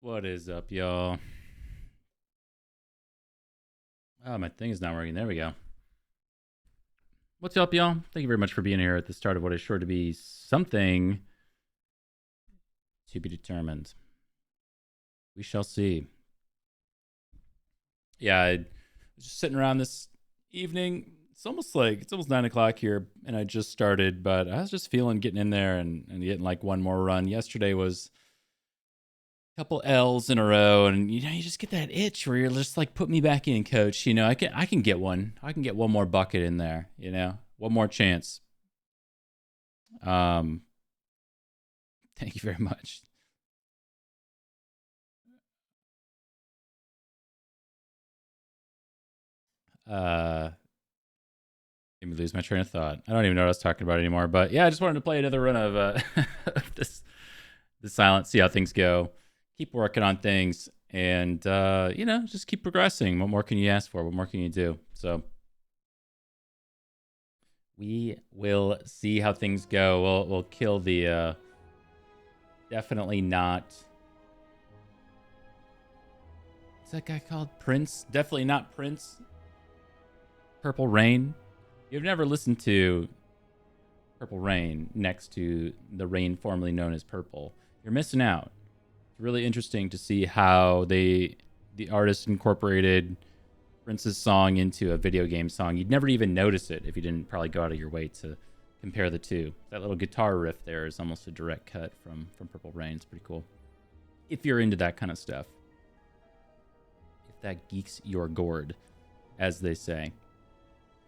What is up, y'all? Oh, my thing is not working. There we go. What's up, y'all? Thank you very much for being here at the start of what is sure to be something to be determined. We shall see. Yeah, I was just sitting around this evening. It's almost 9 o'clock here, and I just started, but I was just feeling getting in there and getting like one more run. Yesterday was couple L's in a row, and you just get that itch where you're just like, put me back in, coach. I can get one. I can get one more bucket in there. One more chance. Um, Thank you very much. Made me lose my train of thought. I don't even know what I was talking about anymore. But yeah, I just wanted to play another run of this the silence, see how things go, keep working on things, and just keep progressing. What more can you ask for? What more can you do? So we will see how things go. We'll kill the definitely not. What's that guy called? Prince? Definitely not Prince. Purple Rain. You've never listened to Purple Rain next to the rain formerly known as Purple. You're missing out. It's really interesting to see how the artist incorporated Prince's song into a video game song. You'd never even notice it if you didn't probably go out of your way to compare the two. That little guitar riff there is almost a direct cut from Purple Rain. It's pretty cool. If you're into that kind of stuff. If that geeks your gourd, as they say.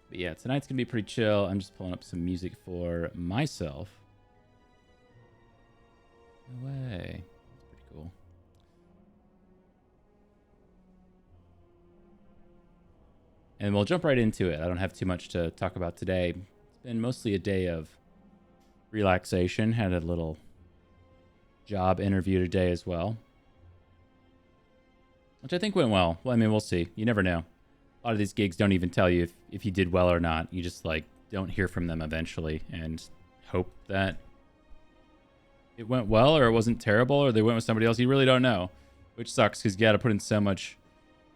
But yeah, tonight's going to be pretty chill. I'm just pulling up some music for myself. No way. That's pretty cool. And we'll jump right into it. I don't have too much to talk about today. It's been mostly a day of relaxation. Had a little job interview today as well, which I think went well. Well, I mean, we'll see. You never know. A lot of these gigs don't even tell you if you did well or not. You just don't hear from them eventually and hope that it went well or it wasn't terrible or they went with somebody else. You really don't know, which sucks because you got to put in so much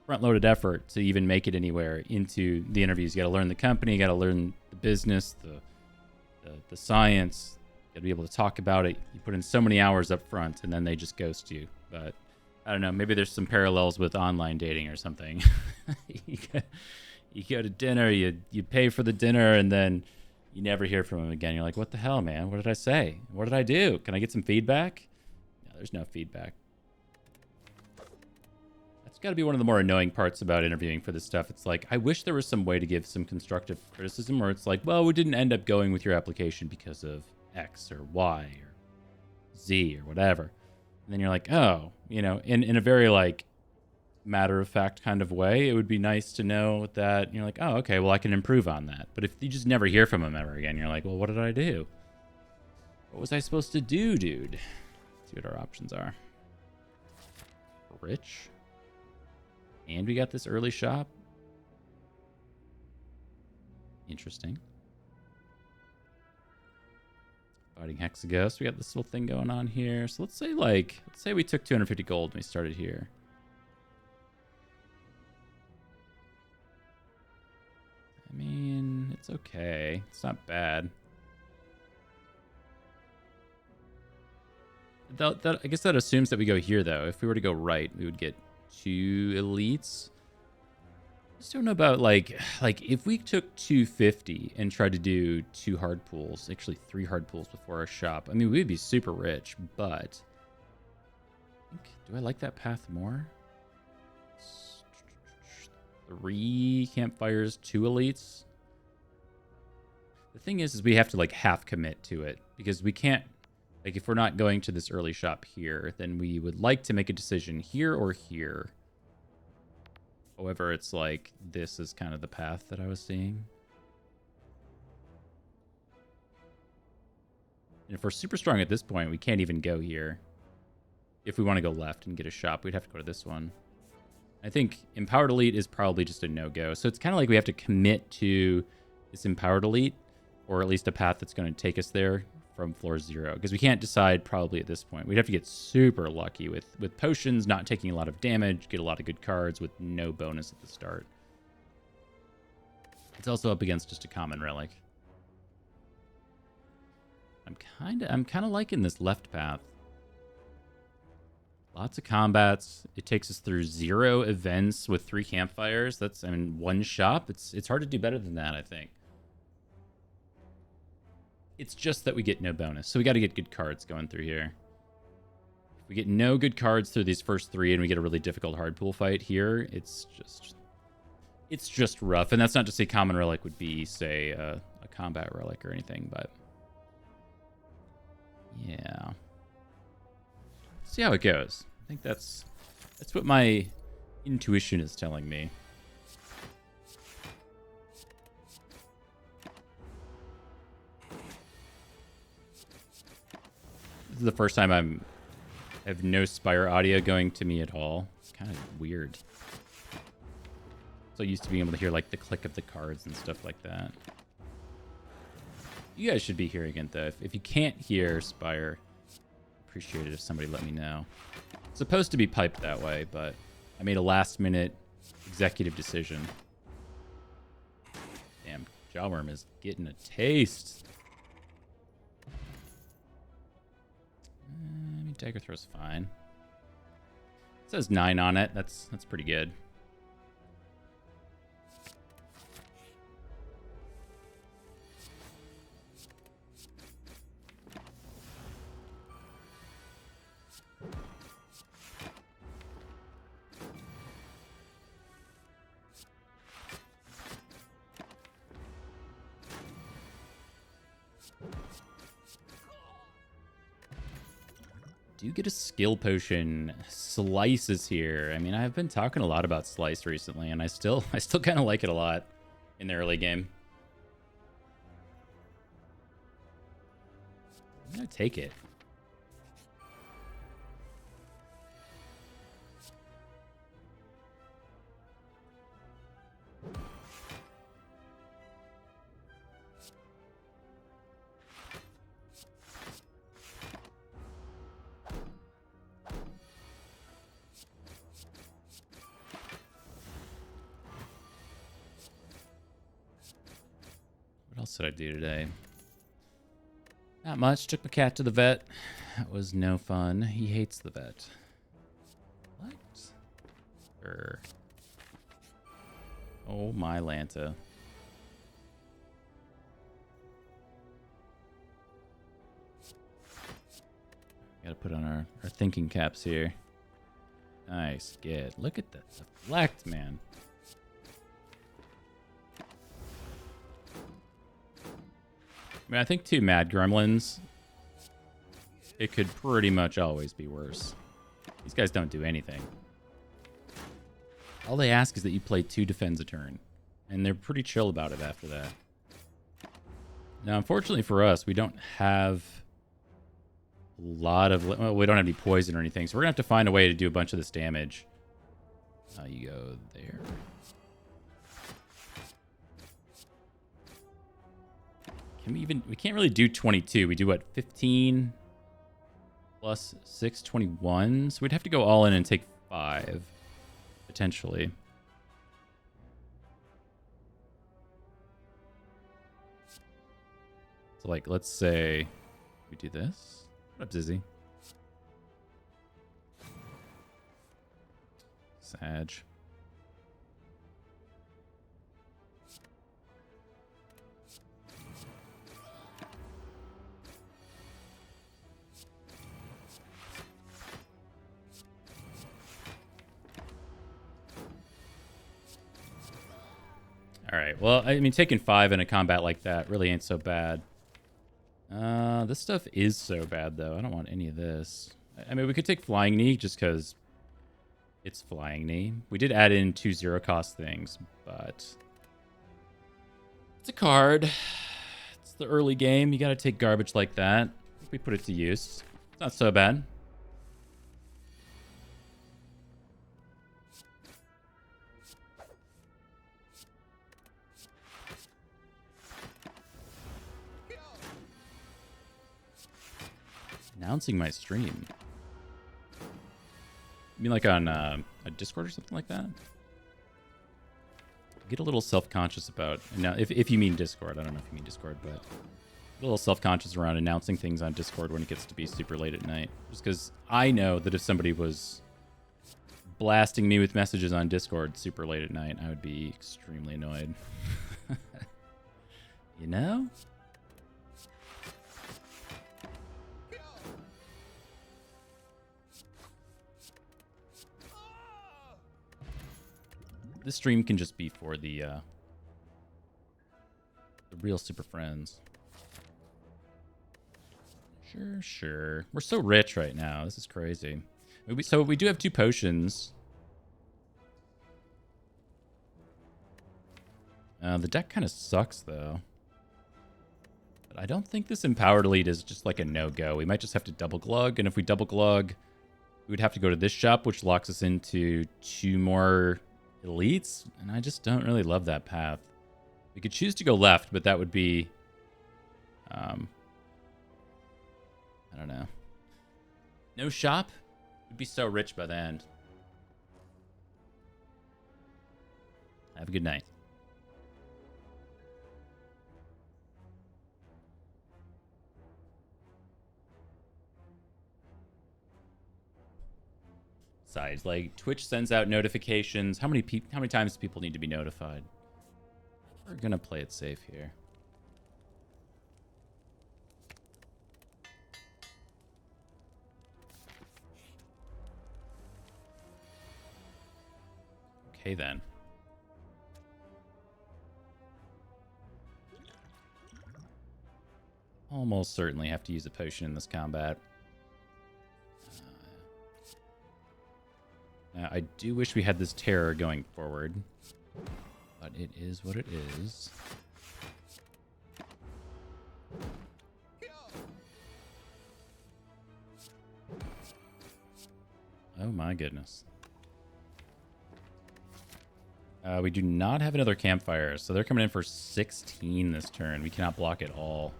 front-loaded effort to even make it anywhere into the interviews. You got to learn the company, you got to learn the business, the science. You got to be able to talk about it. You put in so many hours up front, and then they just ghost you. But I don't know. Maybe there's some parallels with online dating or something. you go to dinner, you pay for the dinner, and then you never hear from them again. You're like, what the hell, man? What did I say? What did I do? Can I get some feedback? No, there's no feedback. That's got to be one of the more annoying parts about interviewing for this stuff. It's like, I wish there was some way to give some constructive criticism where it's like, well, we didn't end up going with your application because of X or Y or Z or whatever. And then you're like, oh, in a very matter-of-fact kind of way, it would be nice to know that you're like, oh, okay, well, I can improve on that. But if you just never hear from them ever again, you're like, well, what did I do? What was I supposed to do, dude? Let's see what our options are. Rich. And we got this early shop. Interesting. Fighting Hexaghost. We got this little thing going on here. So let's say we took 250 gold and we started here. I mean, it's okay. It's not bad. I guess that assumes that we go here, though. If we were to go right, we would get 2 elites. I just don't know about, if we took 250 and tried to do 2 hard pools, actually 3 hard pools before our shop. I mean, we'd be super rich, but do I like that path more? 3 campfires, 2 elites. The thing is we have to half commit to it because we can't, if we're not going to this early shop here, then we would like to make a decision here or here. However, it's this is kind of the path that I was seeing. And if we're super strong at this point, we can't even go here. If we want to go left and get a shop, we'd have to go to this one. I think Empowered Elite is probably just a no-go. So it's kind of like we have to commit to this Empowered Elite, or at least a path that's going to take us there from floor 0, because we can't decide probably at this point. We'd have to get super lucky with potions, not taking a lot of damage, get a lot of good cards with no bonus at the start. It's also up against just a common relic. I'm kind of liking this left path. Lots of combats. It takes us through 0 events with 3 campfires. That's, I mean, 1 shop. It's hard to do better than that, I think. It's just that we get no bonus, so we got to get good cards going through here. If we get no good cards through these first 3 and we get a really difficult hard pool fight here, it's just rough. And that's not to say common relic would be, say, a combat relic or anything, but yeah. See how it goes. I think that's what my intuition is telling me. This is the first time I have no Spire audio going to me at all. It's kind of weird. So used to being able to hear like the click of the cards and stuff like that. You guys should be hearing it though. If you can't hear Spire, appreciate it if somebody let me know. It's supposed to be piped that way, but I made a last-minute executive decision. Damn, Jawworm is getting a taste. I mean, Dagger Throw's fine. It says 9 on it. That's pretty good. Do get a skill potion. Slice is here. I mean, I've been talking a lot about Slice recently, and I still kind of like it a lot in the early game. I'm gonna take it. What else did I do today? Not much. Took my cat to the vet. That was no fun. He hates the vet. What? Oh my Lanta. Gotta put on our thinking caps here. Nice. Good. Look at that. Deflect, man. I mean, I think 2 Mad Gremlins, it could pretty much always be worse. These guys don't do anything. All they ask is that you play 2 defends a turn, and they're pretty chill about it after that. Now, unfortunately for us, we don't have a lot of... Well, we don't have any poison or anything, so we're going to have to find a way to do a bunch of this damage. You go there. Can we even... We can't really do 22. We do, what, 15 plus 6, 21? So we'd have to go all in and take 5, potentially. So, like, let's say we do this. What up, Zizzy? Sag. All right. Well, I mean, taking 5 in a combat like that really ain't so bad. This stuff is so bad, though. I don't want any of this. I mean, we could take Flying Knee just because it's Flying Knee. We did add in 2 0-cost things, but it's a card. It's the early game. You got to take garbage like that. We put it to use. It's not so bad. Announcing my stream. You mean like on a Discord or something like that? Get a little self-conscious about... Now, if you mean Discord, I don't know if you mean Discord, but... A little self-conscious around announcing things on Discord when it gets to be super late at night. Just because I know that if somebody was blasting me with messages on Discord super late at night, I would be extremely annoyed. You know? This stream can just be for the real super friends. Sure. We're so rich right now. This is crazy. So we do have 2 potions. The deck kind of sucks, though. But I don't think this Empowered Elite is just like a no-go. We might just have to double glug, and if we double glug, we would have to go to this shop, which locks us into 2 more elites, and I just don't really love that path. We could choose to go left, but that would be... I don't know. No shop? We'd be so rich by the end. Have a good night. Besides, like, Twitch sends out notifications. How many times do people need to be notified? We're gonna play it safe here. Okay, then. Almost certainly have to use a potion in this combat. Now, I do wish we had this terror going forward, but it is what it is. Oh my goodness. We do not have another campfire, so they're coming in for 16 this turn. We cannot block it all.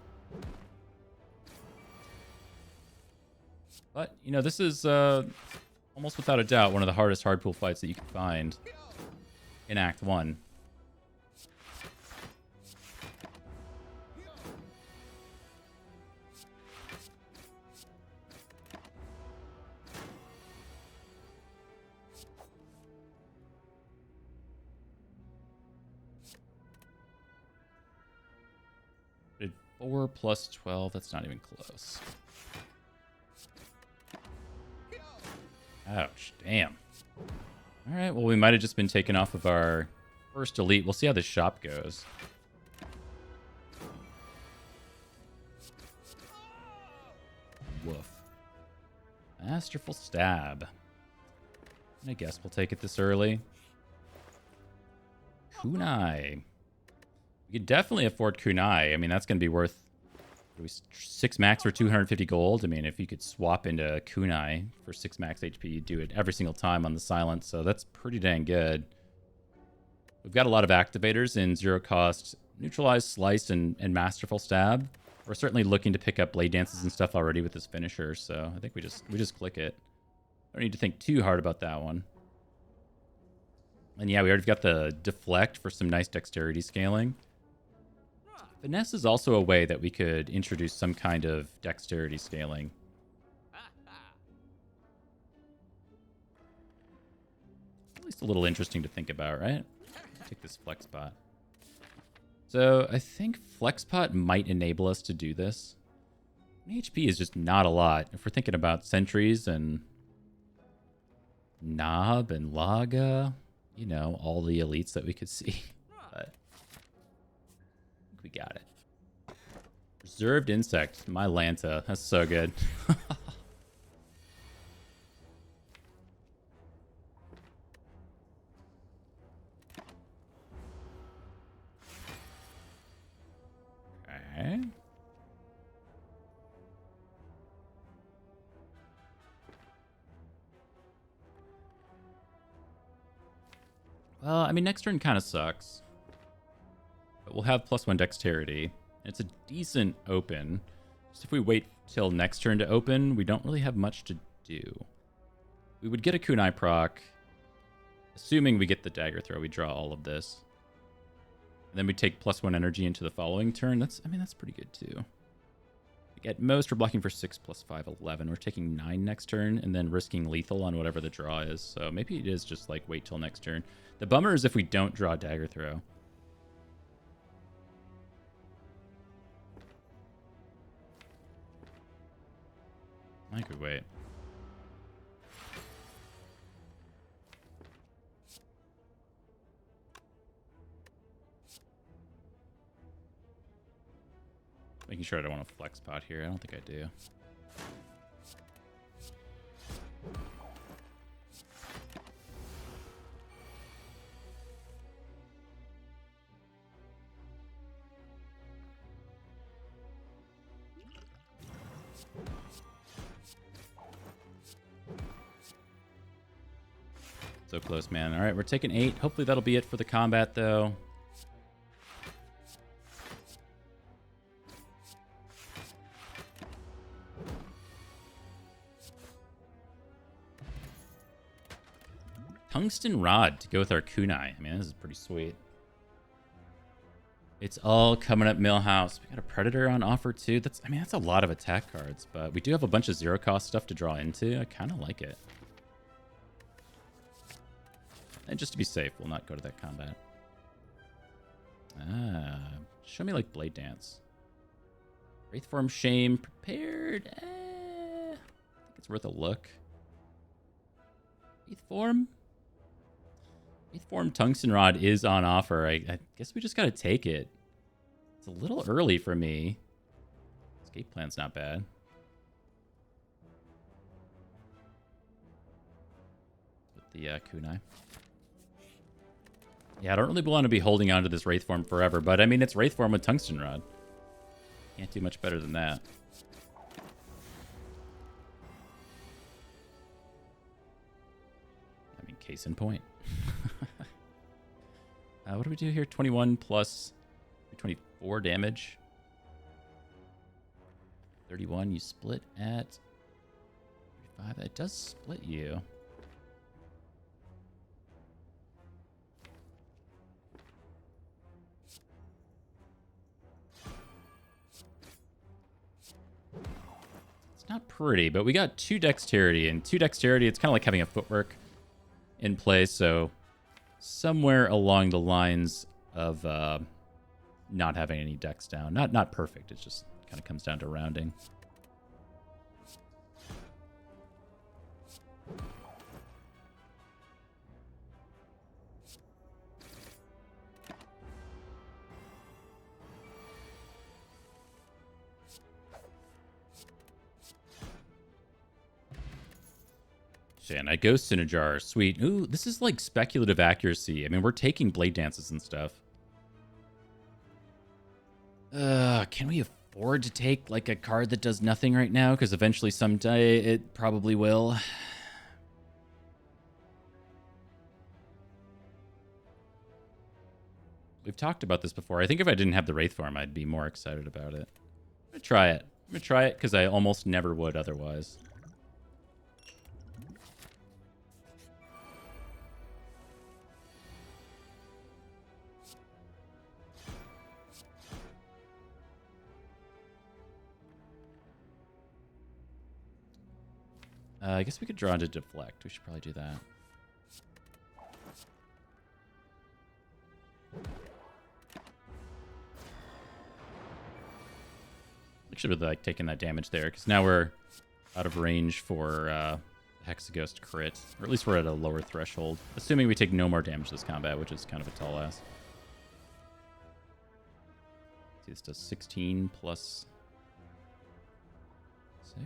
But, you know, this is almost without a doubt one of the hardest hard pool fights that you can find in Act 1. Did 4 plus 12, that's not even close. Ouch, damn. All right, well, we might have just been taken off of our first elite. We'll see how this shop goes. Woof. Masterful stab. And I guess we'll take it this early. Kunai. We could definitely afford Kunai. I mean, that's going to be worth 6 max for 250 gold. I mean, if you could swap into Kunai for 6 max HP, you'd do it every single time on the silence, so that's pretty dang good. We've got a lot of activators in zero cost Neutralize, Slice, and Masterful Stab. We're certainly looking to pick up Blade Dances and stuff already with this finisher, so I think we just click it. Don't need to think too hard about that one. And yeah, we already got the Deflect for some nice dexterity scaling. Finesse is also a way that we could introduce some kind of dexterity scaling. At least a little interesting to think about, right? Take this flex pot. So I think flex pot might enable us to do this. HP is just not a lot. If we're thinking about sentries and Knob and Laga, you know, all the elites that we could see. But we got it. Reserved insect, my Lanta. That's so good. Okay. Well, I mean, next turn kind of sucks. But we'll have +1 dexterity. It's a decent open. Just if we wait till next turn to open, we don't really have much to do. We would get a kunai proc. Assuming we get the dagger throw, we draw all of this. And then we take +1 energy into the following turn. That's pretty good too. Like at most, we're blocking for 6 + 5, 11. We're taking 9 next turn and then risking lethal on whatever the draw is. So maybe it is just like wait till next turn. The bummer is if we don't draw dagger throw. I could wait. Making sure I don't want to flex pot here. I don't think I do. So close, man. All right, we're taking 8. Hopefully that'll be it for the combat, though. Tungsten Rod to go with our kunai. I mean, this is pretty sweet. It's all coming up Millhouse. We got a Predator on offer, too. That's a lot of attack cards, but we do have a bunch of zero-cost stuff to draw into. I kind of like it. And just to be safe, we'll not go to that combat. Show me like Blade Dance. Wraithform Shame prepared. I think it's worth a look. Wraithform Tungsten Rod is on offer. I guess we just gotta take it. It's a little early for me. Escape plan's not bad. With the kunai. Yeah, I don't really want to be holding on to this Wraithform forever, but I mean, it's Wraithform with Tungsten Rod. Can't do much better than that. I mean, case in point. What do we do here? 21 plus 24 damage. 31, you split at 35. That does split you. Not pretty, but we got 2 dexterity, and 2 dexterity, it's kind of like having a footwork in play, so somewhere along the lines of not having any dex down. Not perfect, it just kind of comes down to rounding. And I Ghost in a Jar. Sweet. Ooh, this is like speculative accuracy. I mean, we're taking Blade Dances and stuff. Can we afford to take like a card that does nothing right now? Because eventually someday it probably will. We've talked about this before. I think if I didn't have the Wraithform, I'd be more excited about it. I'm gonna try it. I'm gonna try it because I almost never would otherwise. I guess we could draw into Deflect. We should probably do that. We should have like taken that damage there, because now we're out of range for Hexaghost crit, or at least we're at a lower threshold. Assuming we take no more damage this combat, which is kind of a tall ask. See, this does 16 plus 6.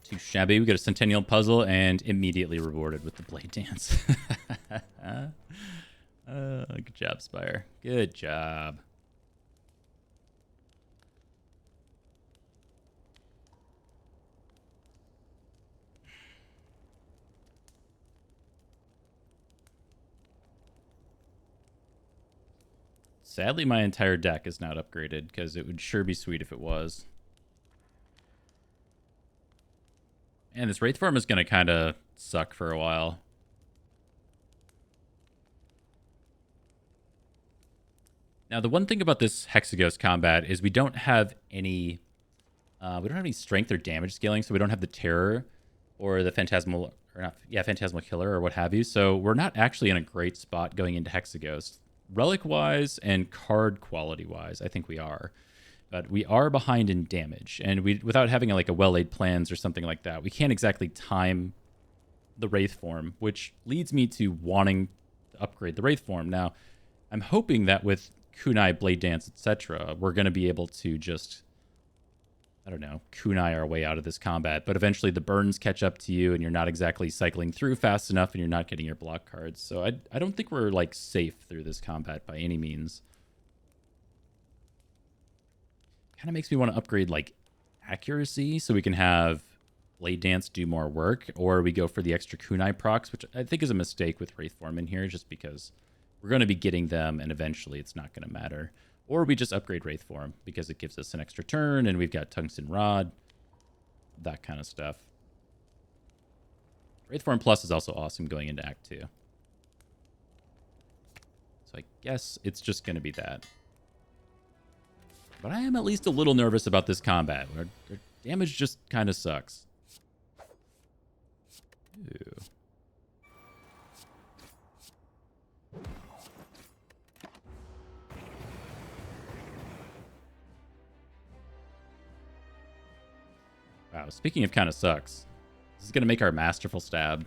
too shabby. We got a Centennial puzzle and immediately rewarded with the Blade Dance. Good job, Spire. Good job. Sadly, my entire deck is not upgraded, because it would sure be sweet if it was. And this Wraith form is going to kind of suck for a while. Now, the one thing about this Hexaghost combat is we don't have any strength or damage scaling, so we don't have the Terror or the Phantasmal, or not, yeah, Phantasmal Killer or what have you. So we're not actually in a great spot going into Hexaghost. Relic-wise and card quality-wise, I think we are. But we are behind in damage, and without having like a well-laid plans or something like that, we can't exactly time the Wraith form, which leads me to wanting to upgrade the Wraith form. Now, I'm hoping that with Kunai, Blade Dance, etc., we're going to be able to just, I don't know, kunai our way out of this combat. But eventually the burns catch up to you and you're not exactly cycling through fast enough and you're not getting your block cards. So I don't think we're like safe through this combat by any means. Kind of makes me want to upgrade like accuracy so we can have Blade Dance do more work, or we go for the extra kunai procs, which I think is a mistake with Wraith Form in here just because we're going to be getting them and eventually it's not going to matter. Or we just upgrade Wraith Form because it gives us an extra turn and we've got Tungsten Rod, that kind of stuff. Wraith Form Plus is also awesome going into Act 2. So I guess it's just going to be that. But I am at least a little nervous about this combat. Our damage just kind of sucks. Ooh. Wow, speaking of kind of sucks, this is going to make our Masterful Stab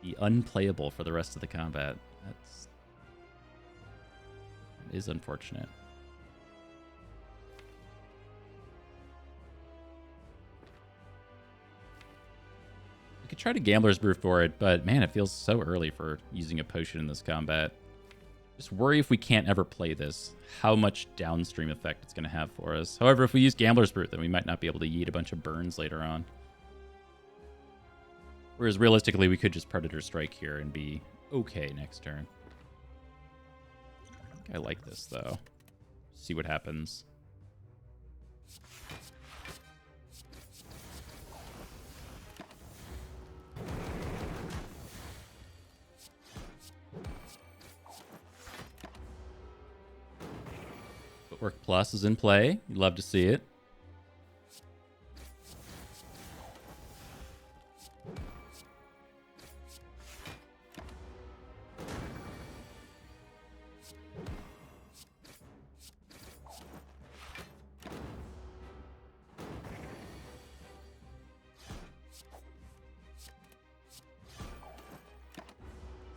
be unplayable for the rest of the combat. That is unfortunate. I could try to Gambler's Brew for it, but man, it feels so early for using a potion in this combat. Just worry if we can't ever play this, how much downstream effect it's going to have for us. However, if we use Gambler's Brew, then we might not be able to yeet a bunch of burns later on. Whereas realistically, we could just Predator Strike here and be okay next turn. I think I like this, though. See what happens. Footwork Plus is in play. You'd love to see it.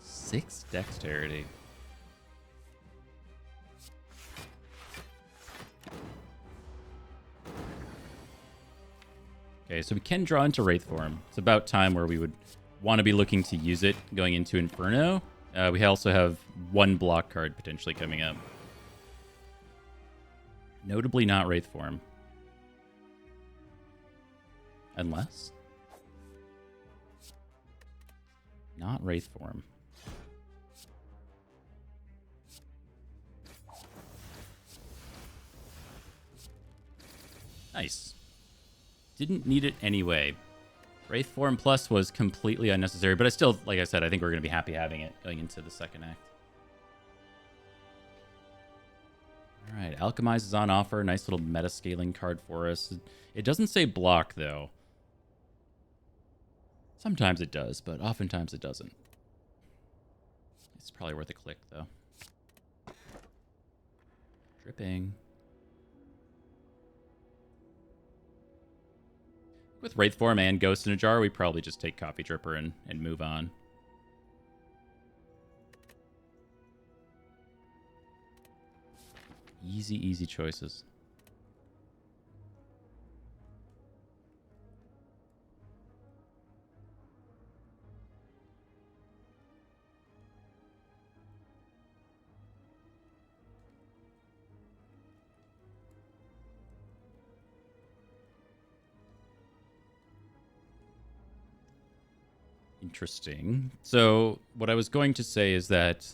Six dexterity. Okay, so we can draw into Wraith Form. It's about time where we would want to be looking to use it going into Inferno. We also have one block card potentially coming up. Notably not Wraith Form. Unless? Not Wraith Form. Nice. Didn't need it anyway. Wraith Form Plus was completely unnecessary, but I still, like I said, I think we're going to be happy having it going into the second act. All right, Alchemize is on offer. Nice little meta-scaling card for us. It doesn't say block, though. Sometimes it does, but oftentimes it doesn't. It's probably worth a click, though. Dripping. With Wraith Form and Ghost in a Jar, we probably just take Coffee Dripper and move on. Easy, easy choices. Interesting. So what I was going to say is that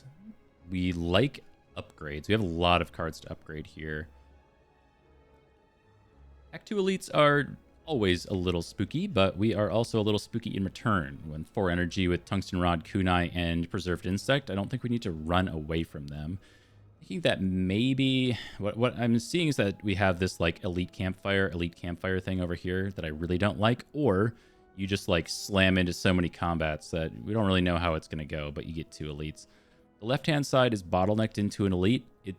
we like upgrades. We have a lot of cards to upgrade here. Act 2 elites are always a little spooky, but we are also a little spooky in return. When 4 energy with Tungsten Rod, Kunai, and Preserved Insect, I don't think we need to run away from them. Thinking that maybe what I'm seeing is that we have this like elite campfire thing over here that I really don't like, or you just like slam into so many combats that we don't really know how it's going to go, but you get 2 elites. The left-hand side is bottlenecked into an elite. You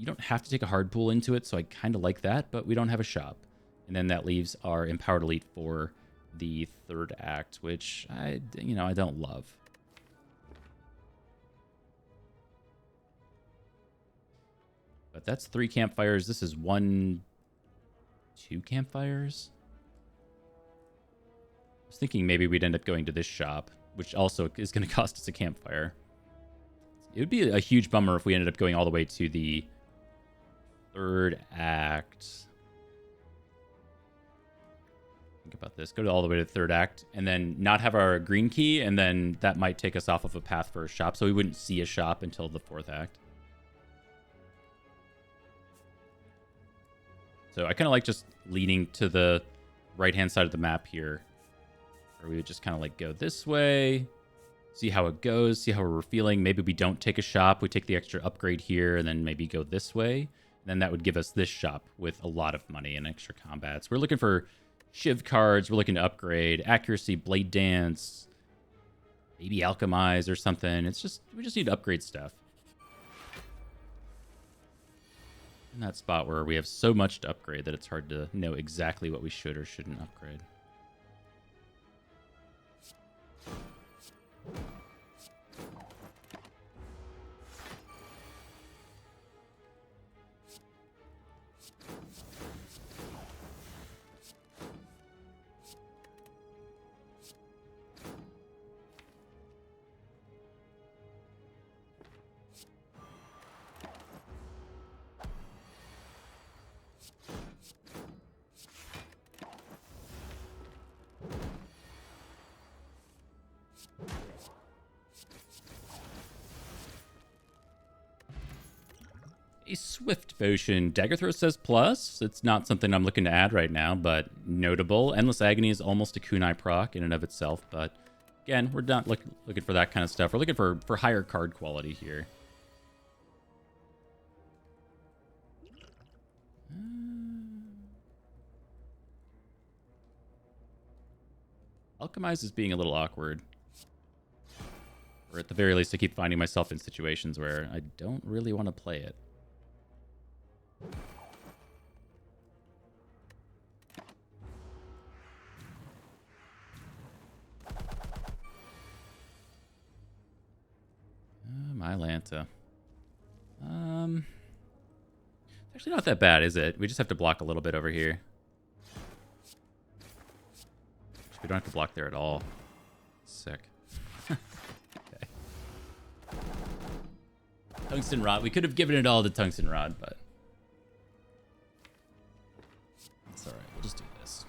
don't have to take a hard pull into it, so I kind of like that, but we don't have a shop. And then that leaves our empowered elite for the 3rd act, which I don't love. But that's 3 campfires. This is 2 campfires. I was thinking maybe we'd end up going to this shop, which also is going to cost us a campfire. It would be a huge bummer if we ended up going all the way to the 3rd act. Think about this. Go all the way to the 3rd act and then not have our green key, and then that might take us off of a path for a shop, so we wouldn't see a shop until the 4th act. So I kind of like just leaning to the right-hand side of the map here, where we would just kind of like go this way, see how it goes, see how we're feeling. Maybe we don't take a shop, we take the extra upgrade here, and then maybe go this way. And then that would give us this shop with a lot of money and extra combats. We're looking for Shiv cards, we're looking to upgrade accuracy, blade dance, maybe alchemize or something. We just need to upgrade stuff. In that spot where we have so much to upgrade that it's hard to know exactly what we should or shouldn't upgrade. A Swift Potion. Dagger Throw says plus. It's not something I'm looking to add right now, but notable. Endless Agony is almost a kunai proc in and of itself, but again, we're not looking for that kind of stuff. We're looking for higher card quality here. Alchemize is being a little awkward. Or at the very least, I keep finding myself in situations where I don't really want to play it. My Lanta. It's actually not that bad, is it? We just have to block a little bit over here. We don't have to block there at all. Sick. Okay. Tungsten Rod. We could have given it all to Tungsten Rod, but it's alright. We'll just do this.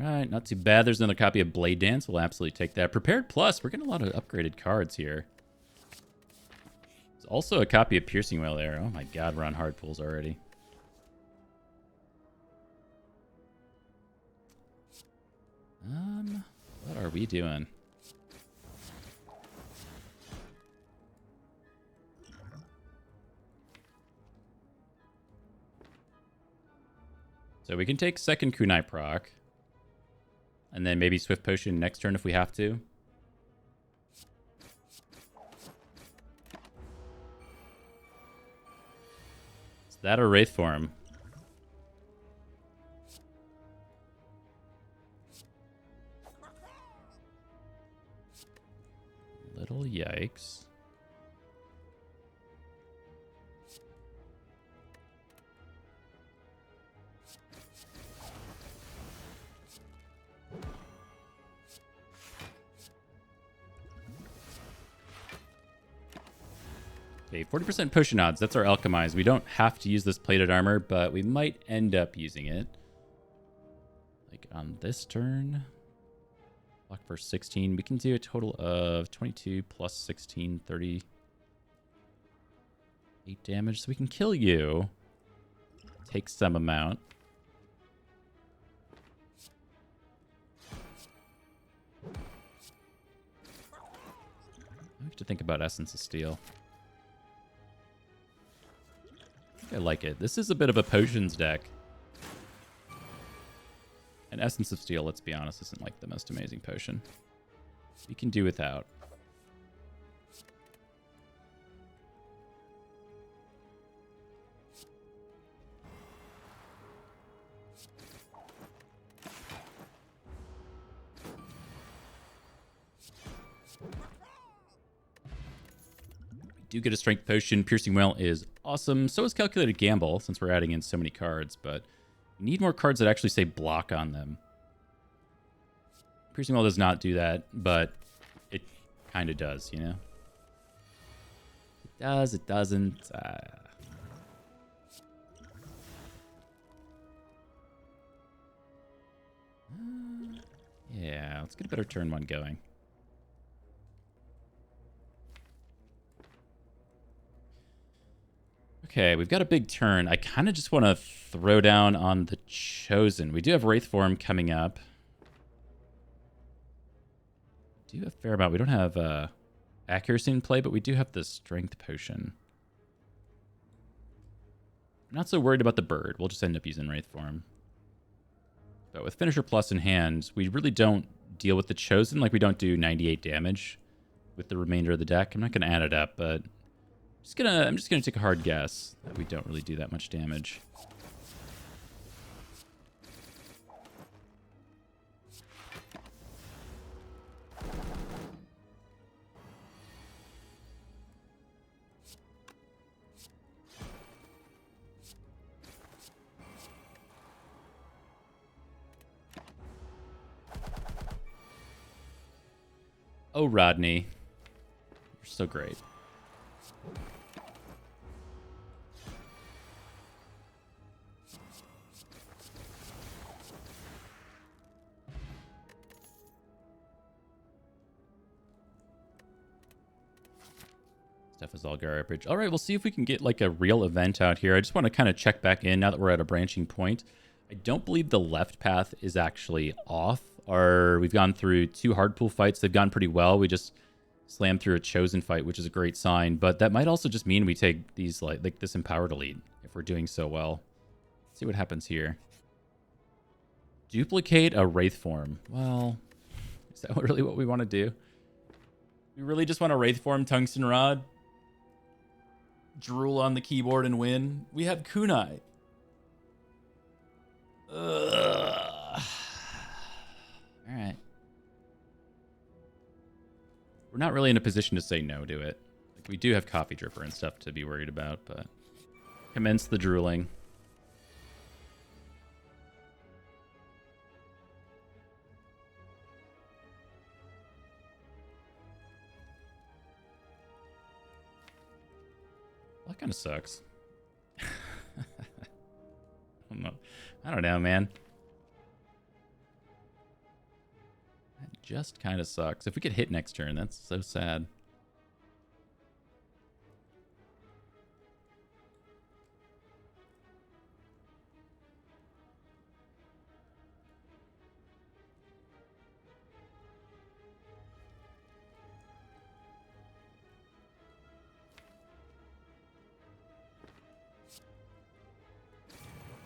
Alright, not too bad. There's another copy of Blade Dance. We'll absolutely take that. Prepared Plus. We're getting a lot of upgraded cards here. There's also a copy of Piercing Whale Arrow. Oh my god, we're on hard pulls already. What are we doing? So we can take second Kunai proc. And then maybe Swift Potion next turn if we have to. Is that a Wraith form? Little yikes. Okay, 40% potion odds. That's our alchemize. We don't have to use this plated armor, but we might end up using it. Like on this turn. Block for 16. We can do a total of 22 plus 16, 38 damage. So we can kill you. Take some amount. I have to think about Essence of Steel. I like it. This is a bit of a potions deck. And Essence of Steel, let's be honest, isn't like the most amazing potion. You can do without. Do get a strength potion. Piercing Well is awesome. So is Calculated Gamble, since we're adding in so many cards, but we need more cards that actually say block on them. Piercing Well does not do that, but it kind of does, you know? It does, it doesn't. Yeah, let's get a better turn one going. Okay, we've got a big turn. I kind of just want to throw down on the Chosen. We do have Wraith Form coming up. We do have a fair amount. We don't have accuracy in play, but we do have the Strength Potion. I'm not so worried about the bird. We'll just end up using Wraith Form. But with Finisher Plus in hand, we really don't deal with the Chosen. Like, we don't do 98 damage with the remainder of the deck. I'm not going to add it up, but I'm just gonna take a hard guess that we don't really do that much damage. Oh, Rodney, you're so great. Stuff is all garbage. All right, we'll see if we can get like a real event out here. I just want to kind of check back in now that we're at a branching point. I don't believe the left path is actually off. We've gone through 2 hard pool fights. They've gone pretty well. We just slammed through a Chosen fight, which is a great sign. But that might also just mean we take these like this Empowered Elite if we're doing so well. Let's see what happens here. Duplicate a Wraith Form. Well, is that really what we want to do? We really just want to Wraith Form Tungsten Rod? Drool on the keyboard and win? We have Kunai. Ugh. All right. We're not really in a position to say no to it. Like, we do have Coffee Dripper and stuff to be worried about, but commence the drooling. That kind of sucks. I don't know, man. That just kind of sucks. If we get hit next turn, that's so sad.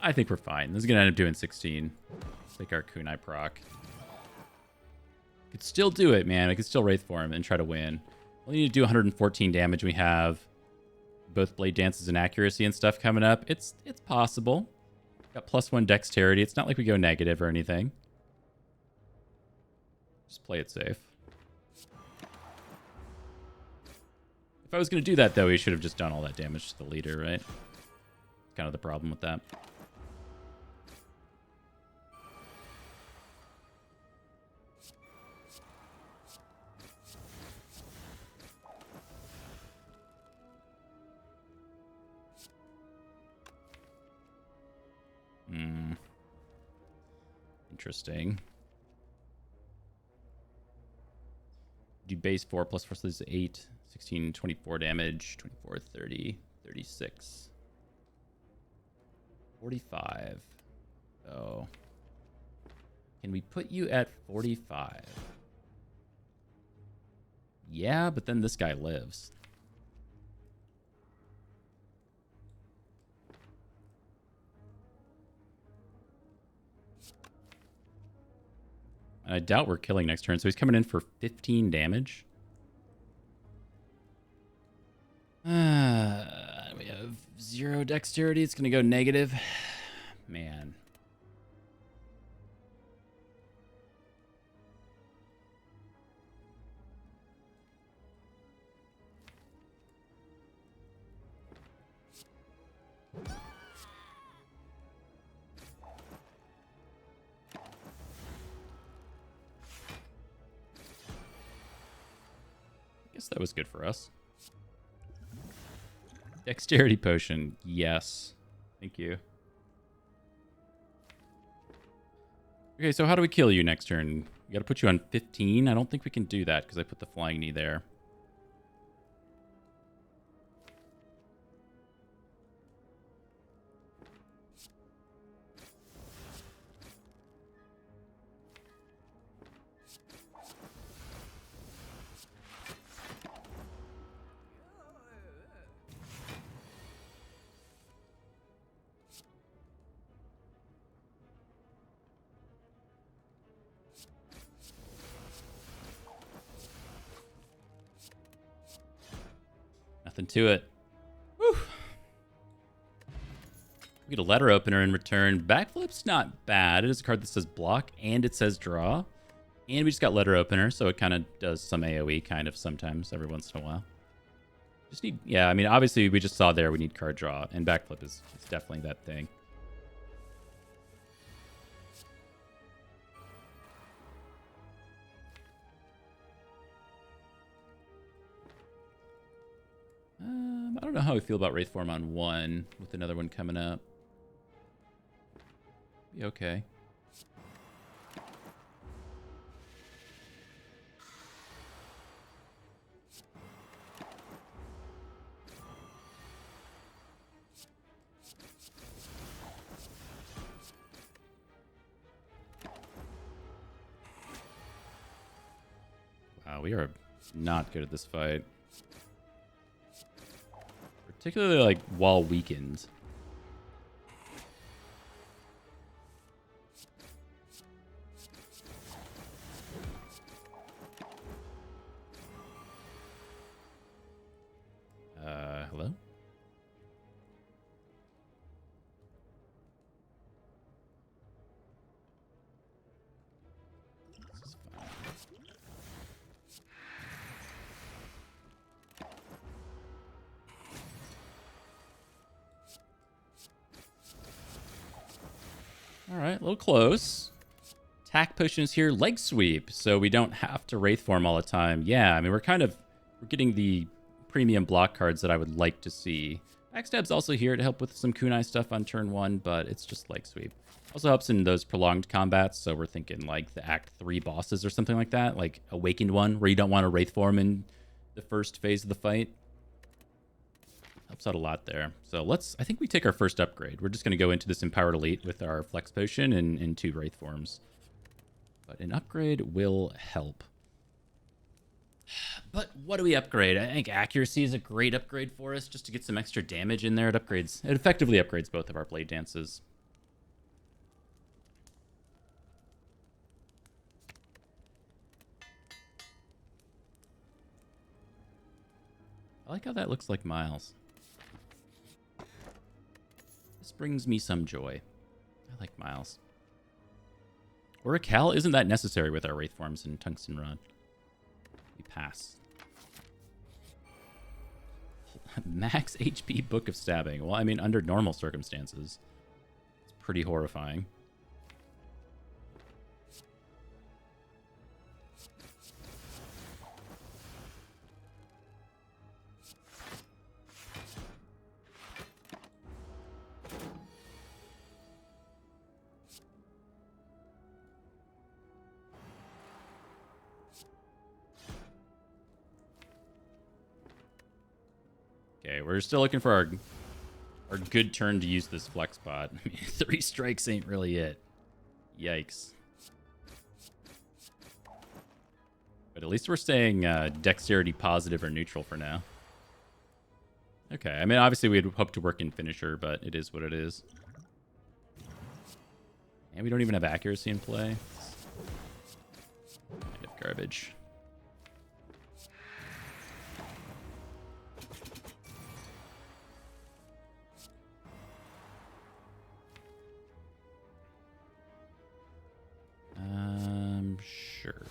I think we're fine. This is going to end up doing 16. Take our Kunai proc. Could still do it, man. I could still Wraith Form and try to win. We need to do 114 damage. We have both Blade Dances and Accuracy and stuff coming up. It's possible. Got +1 Dexterity. It's not like we go negative or anything. Just play it safe. If I was going to do that, though, he should have just done all that damage to the leader, right? Kind of the problem with that. interesting. Do base 4 plus force is 8, 16, 24 damage, 24, 30, 36, 45. Oh. Can we put you at 45? Yeah, but then this guy lives. I doubt we're killing next turn, so he's coming in for 15 damage. We have 0 dexterity. It's going to go negative. Man. Guess that was good for us. Dexterity potion. Yes. Thank you. Okay, so how do we kill you next turn? We got to put you on 15. I don't think we can do that because I put the flying knee there. Nothing to it. Whew. We get a letter opener in return. Backflip's not bad. It is a card that says block and it says draw. And we just got letter opener, so it kind of does some AoE kind of sometimes, every once in a while. Just need, yeah, I mean, obviously we just saw there we need card draw, and backflip is definitely that thing. I don't know how we feel about Wraith Form on 1 with another one coming up. Be okay. Wow, we are not good at this fight. Particularly, like, while weakened. Hello? This is fine. All right, a little close. Attack potions here, leg sweep, so we don't have to Wraith Form all the time. Yeah, I mean, we're getting the premium block cards that I would like to see. Backstab's also here to help with some kunai stuff on turn 1, but it's just leg sweep. Also helps in those prolonged combats, so we're thinking like the Act 3 bosses or something like that, like Awakened one, where you don't want to Wraith Form in the first phase of the fight. Helps out a lot there. So I think we take our first upgrade. We're just going to go into this Empowered Elite with our Flex Potion and 2 Wraith Forms. But an upgrade will help. But what do we upgrade? I think Accuracy is a great upgrade for us, just to get some extra damage in there. It effectively upgrades both of our Blade Dances. I like how that looks like Miles. This brings me some joy. I like Miles. Or a Cal, isn't that necessary with our Wraith Forms and Tungsten Rod? We pass. Max HP Book of Stabbing. Well, I mean, under normal circumstances, it's pretty horrifying. Okay, we're still looking for our good turn to use this flex bot. I mean, 3 strikes ain't really it. Yikes. But at least we're staying dexterity positive or neutral for now. Okay, I mean, obviously we'd hope to work in finisher, but it is what it is. And we don't even have accuracy in play. Kind of garbage. Sure.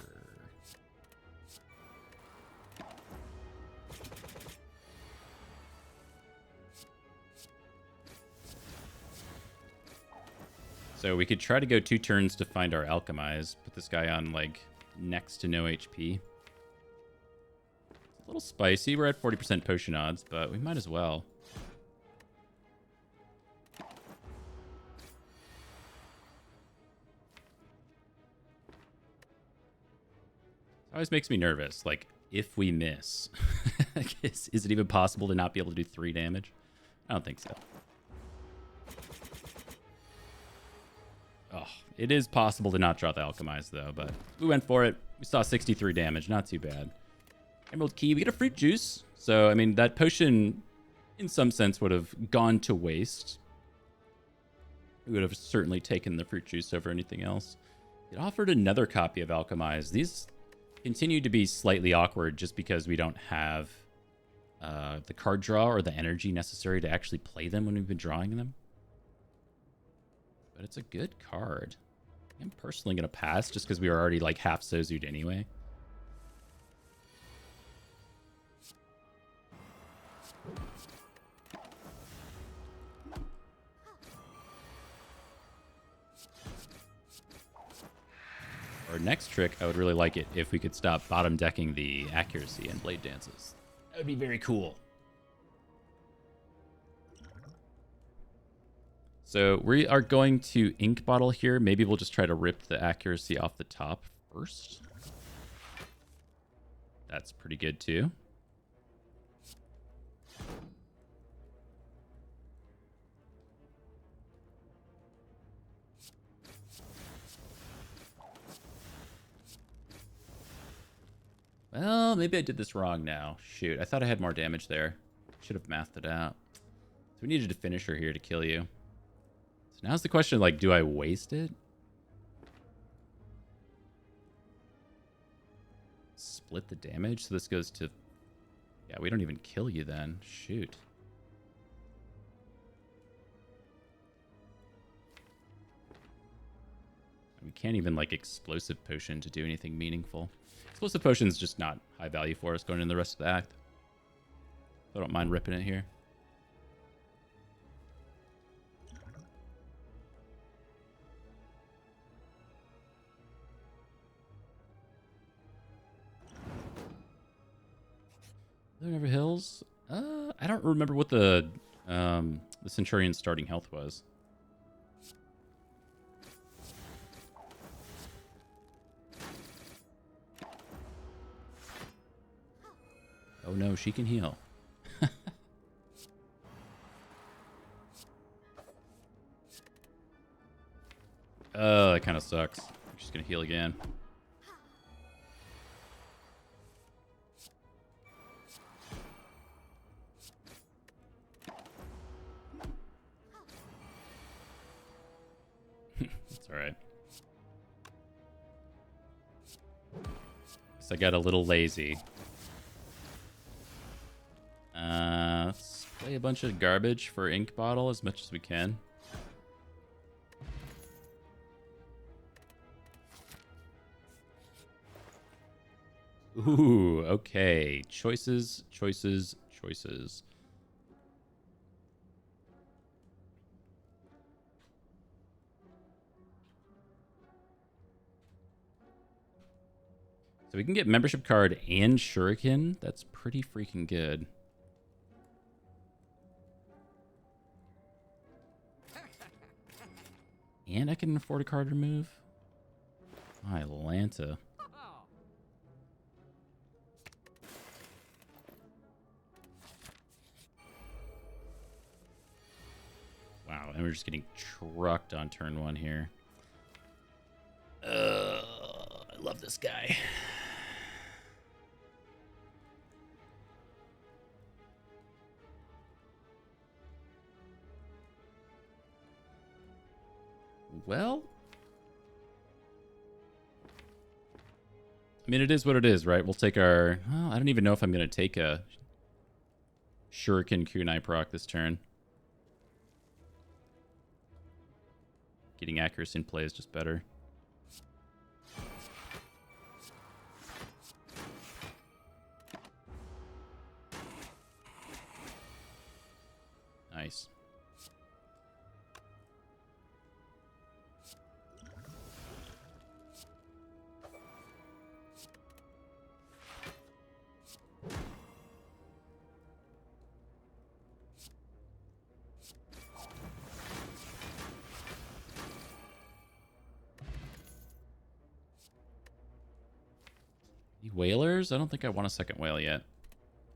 So we could try to go 2 turns to find our alchemize. Put this guy on, like, next to no HP. It's a little spicy. We're at 40% potion odds, but we might as well. It always makes me nervous. Like, if we miss, is it even possible to not be able to do 3 damage? I don't think so. Oh, it is possible to not draw the alchemize, though, but we went for it. We saw 63 damage. Not too bad. Emerald Key. We get a fruit juice. So, I mean, that potion, in some sense, would have gone to waste. We would have certainly taken the fruit juice over anything else. It offered another copy of alchemize. These continue to be slightly awkward just because we don't have the card draw or the energy necessary to actually play them when we've been drawing them. But it's a good card. I'm personally going to pass just because we were already like half Sozu'd anyway. Our next trick, I would really like it if we could stop bottom decking the accuracy and blade dances. That would be very cool. So we are going to ink bottle here. Maybe we'll just try to rip the accuracy off the top first. That's pretty good too. Well, maybe I did this wrong now. Shoot, I thought I had more damage there. Should have mathed it out. So we needed a finisher here to kill you. So now's the question, like, do I waste it? Split the damage? So this goes to... Yeah, we don't even kill you then. Shoot. We can't even, like, explosive potion to do anything meaningful. Explosive potion's just not high value for us going in the rest of the act. I don't mind ripping it here. There never hills. I don't remember what the Centurion's starting health was. Oh no, she can heal. That kind of sucks. She's gonna heal again. That's alright. Guess I got a little lazy. Let's play a bunch of garbage for ink bottle as much as we can. Ooh, okay. Choices, choices, choices. So we can get membership card and shuriken. That's pretty freaking good. And I can afford a card remove. My Lanta. and we're just getting trucked on turn 1 here. I love this guy. Well, I mean, it is what it is, right? We'll take our... Well, I don't even know if I'm going to take a Shuriken Kunai proc this turn. Getting accuracy in play is just better. Nice. Whalers? I don't think I want a second whale yet.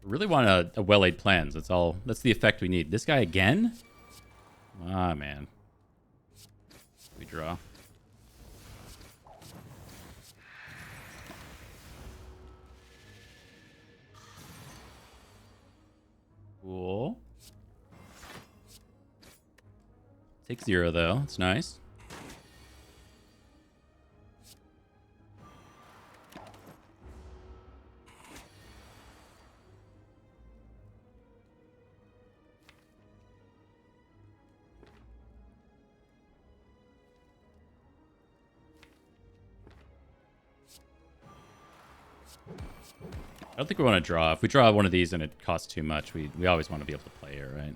I really want a well-laid plans. That's all. That's the effect we need. This guy again? Ah, man. We draw. Cool. Take 0, though. It's nice. I don't think we want to draw. If we draw one of these and it costs too much, we always want to be able to play it, right?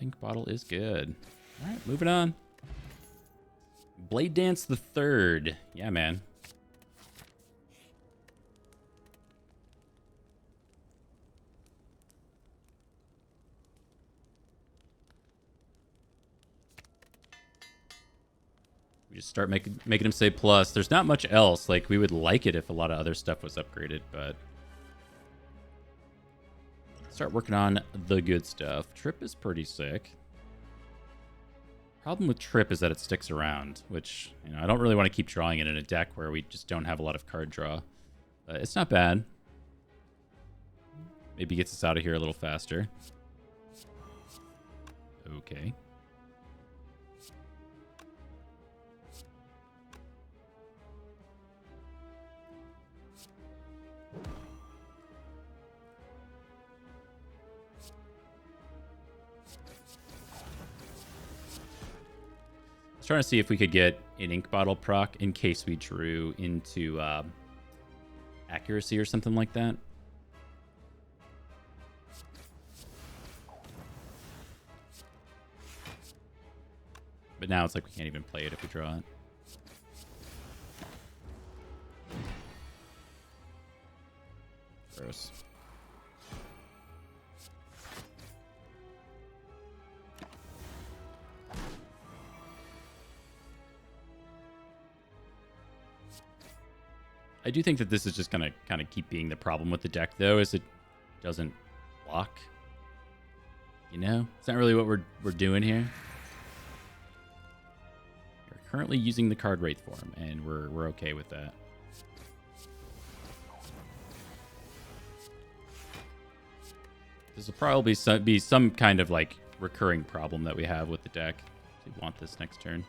Ink bottle is good. All right, moving on. Blade Dance the Third. Yeah, man. We just start making him say plus. There's not much else. Like, we would like it if a lot of other stuff was upgraded, but... Start working on the good stuff. Trip is pretty sick. Problem with Trip is that it sticks around, which, you know, I don't really want to keep drawing it in a deck where we just don't have a lot of card draw. It's not bad. Maybe gets us out of here a little faster. Okay. I was trying to see if we could get an ink bottle proc in case we drew into accuracy or something like that. But now it's like we can't even play it if we draw it. Gross. I do think that this is just going to kind of keep being the problem with the deck, though, is it doesn't block. You know? It's not really what we're doing here. We're currently using the card Wraith form, and we're okay with that. This will probably be some kind of, like, recurring problem that we have with the deck. We want this next turn.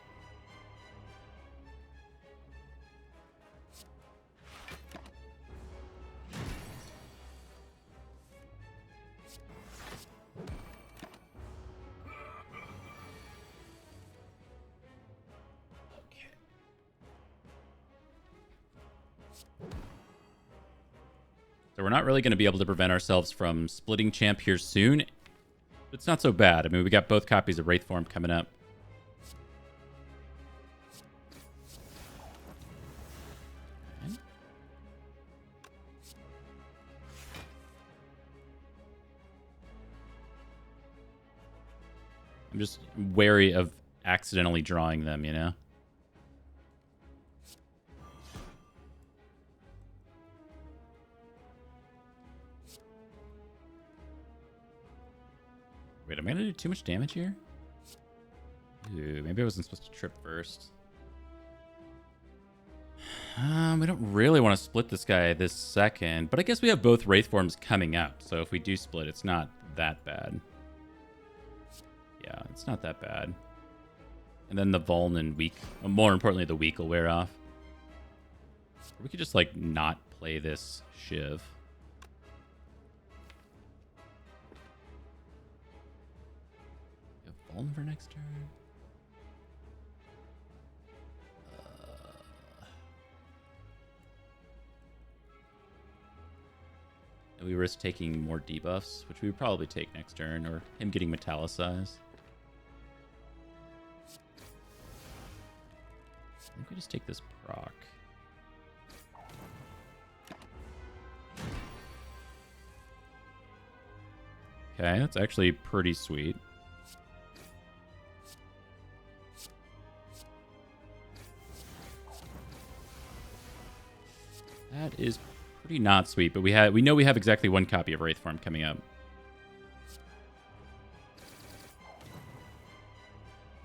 So we're not really going to be able to prevent ourselves from splitting champ here soon. It's not so bad. I mean, we got both copies of Wraith Form coming up. Okay. I'm just wary of accidentally drawing them, you know? Wait, am I gonna do too much damage here? Ooh, maybe I wasn't supposed to trip first. We don't really want to split this guy this second, but I guess we have both Wraith forms coming up, so if we do split, it's not that bad. Yeah, it's not that bad. And then the Vuln and Weak, more importantly, the Weak will wear off. We could just, like, not play this Shiv. You have Vuln for next turn? We risk taking more debuffs, which we would probably take next turn, or him getting metallicized. I think we just take this proc. Okay, that's actually pretty sweet. That is pretty not sweet, but we know we have exactly one copy of Wraith form coming up.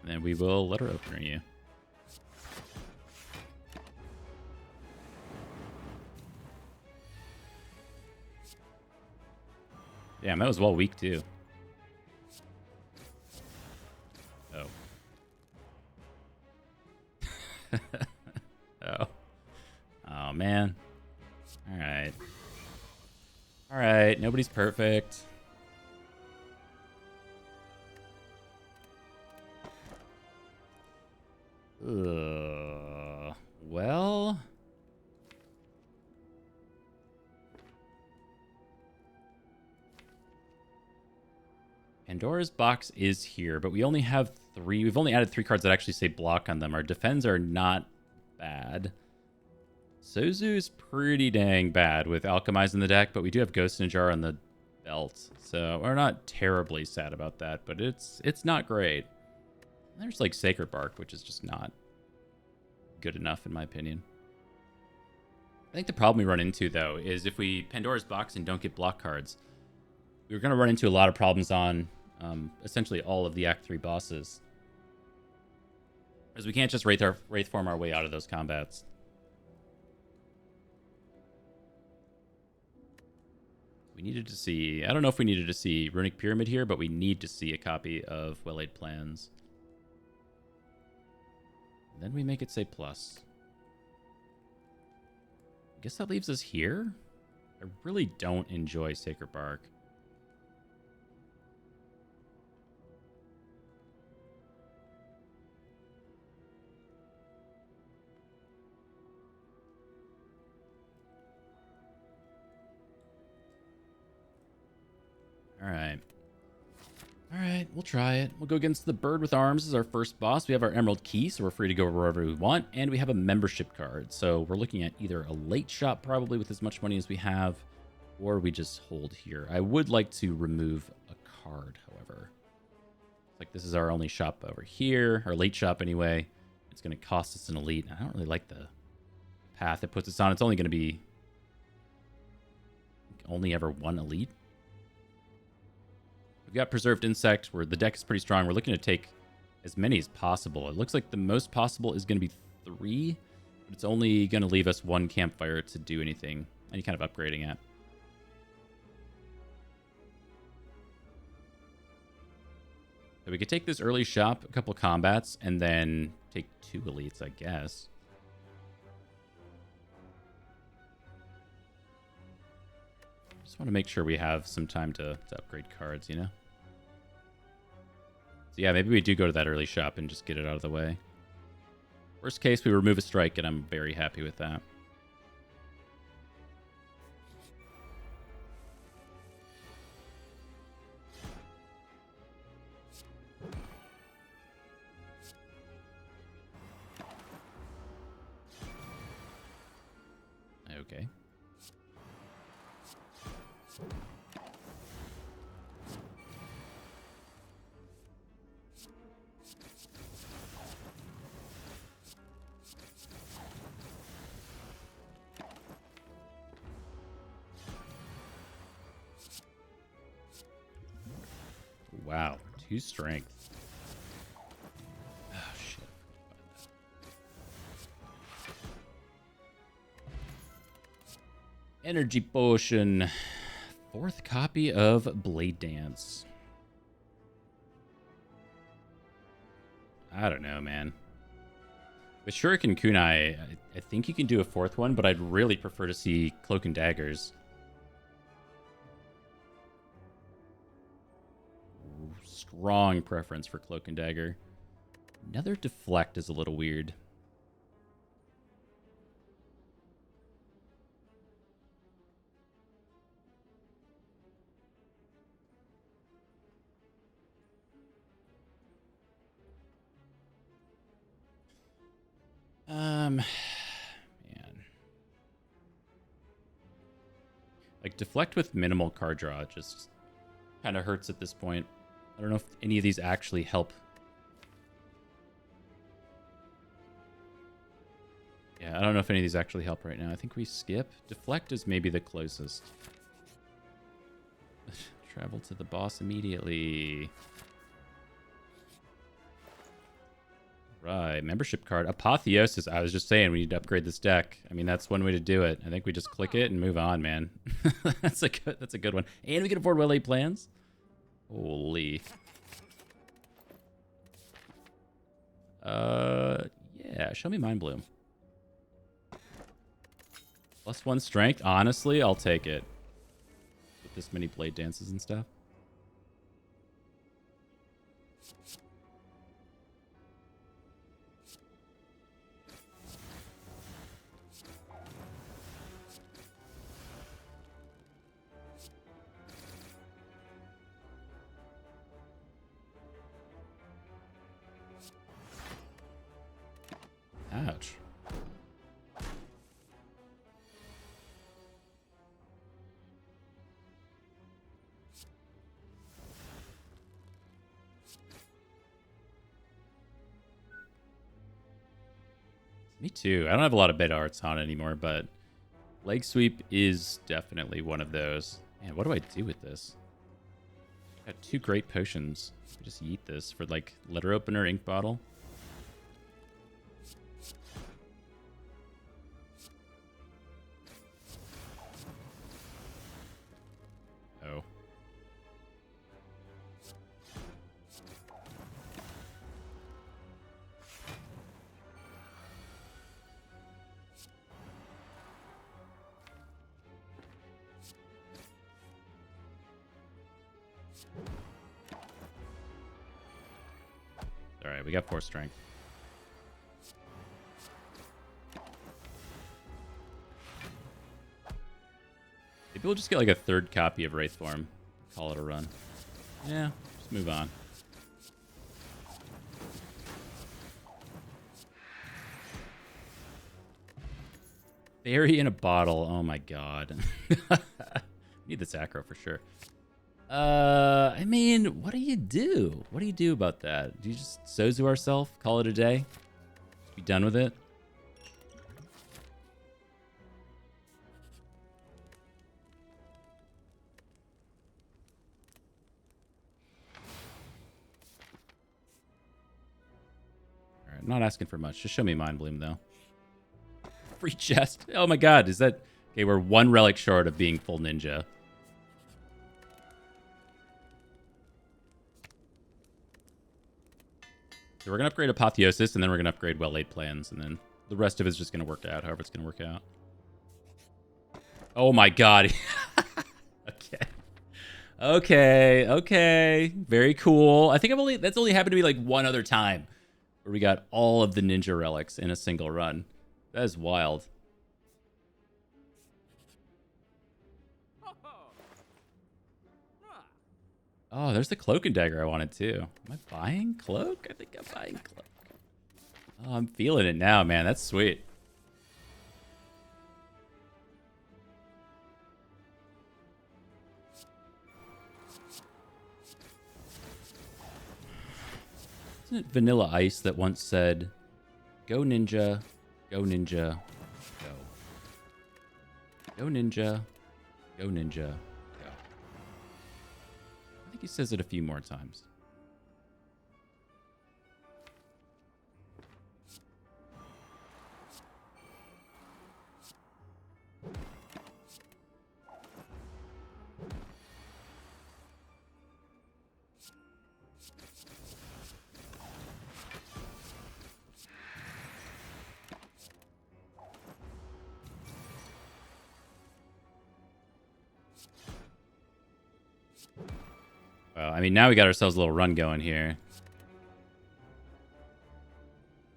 And then we will letter opener you. Damn, that was well weak too. Oh. Oh. Oh man. Alright. Alright, nobody's perfect. Well... Pandora's box is here, but we only have 3. We've only added 3 cards that actually say block on them. Our defends are not bad. Sozu is pretty dang bad with Alchemize in the deck, but we do have Ghost in a Jar on the belt. So we're not terribly sad about that, but it's not great. And there's like Sacred Bark, which is just not good enough in my opinion. I think the problem we run into, though, is if we Pandora's box and don't get block cards, we're going to run into a lot of problems on essentially all of the Act 3 bosses. Because we can't just Wraith form our way out of those combats. We needed to see... I don't know if we needed to see Runic Pyramid here, but we need to see a copy of Well-Laid Plans. And then we make it say plus. I guess that leaves us here? I really don't enjoy Sacred Bark. Alright. Alright, we'll try it. We'll go against the Bird with Arms as our first boss. We have our Emerald Key, so we're free to go wherever we want. And we have a membership card. So we're looking at either a late shot, probably with as much money as we have, or we just hold here. I would like to remove a card, however. Like, this is our only shop over here, our late shop anyway. It's going to cost us an elite. I don't really like the path it puts us on. It's only going to be only ever one elite. We've got Preserved Insect, where the deck is pretty strong. We're looking to take as many as possible. It looks like the most possible is going to be 3, but it's only going to leave us 1 campfire to do anything, any kind of upgrading at. So we could take this early shop, a couple combats, and then take 2 elites, I guess. Just want to make sure we have some time to upgrade cards, you know? So yeah, maybe we do go to that early shop and just get it out of the way. Worst case, we remove a strike, and I'm very happy with that. Okay. Wow. 2 strength. Oh, shit. Energy potion. 4th copy of Blade Dance. I don't know, man. With Shuriken Kunai, I think you can do a 4th one, but I'd really prefer to see Cloak and Daggers. Strong preference for Cloak and Dagger. Another Deflect is a little weird. Man. Like, Deflect with minimal card draw just kind of hurts at this point. I don't know if any of these actually help. Yeah, I don't know if any of these actually help right now. I think we skip. Deflect is maybe the closest. Travel to the boss immediately. Right, membership card. Apotheosis. I was just saying we need to upgrade this deck. I mean, that's one way to do it. I think we just click it and move on, man. That's a good one. And we can afford well-laid plans. Holy. Yeah, show me Mind Bloom. +1 strength. Honestly, I'll take it. With this many Blade Dances and stuff. Ouch. Me too. I don't have a lot of beta arts on anymore, but Leg Sweep is definitely one of those. Man, what do I do with this? Got 2 great potions. I just yeet this for like letter opener, ink bottle. Oh. All right, we got 4 strength. Maybe we'll just get like a 3rd copy of Wraithform. Call it a run. Yeah, just move on. Fairy in a bottle. Oh my god. Need this aggro for sure. I mean, what do you do? What do you do about that? Do you just Sozu ourselves? Call it a day? Be done with it? Alright, I'm not asking for much. Just show me Mind Bloom, though. Free chest. Oh my god, is that... Okay, we're 1 relic short of being full ninja. So we're going to upgrade Apotheosis, and then we're going to upgrade Well-Laid Plans, and then the rest of it is just going to work out however it's going to work out. Oh my god. Okay. Very cool. I think that's only happened to me like 1 other time where we got all of the ninja relics in a single run. That is wild. Oh, there's the Cloak and Dagger I wanted too. Am I buying Cloak? I think I'm buying Cloak. Oh, I'm feeling it now, man. That's sweet. Isn't it Vanilla Ice that once said, "Go ninja, go ninja, go. Go ninja, go ninja, go." I think he says it a few more times. Well, I mean, now we got ourselves a little run going here.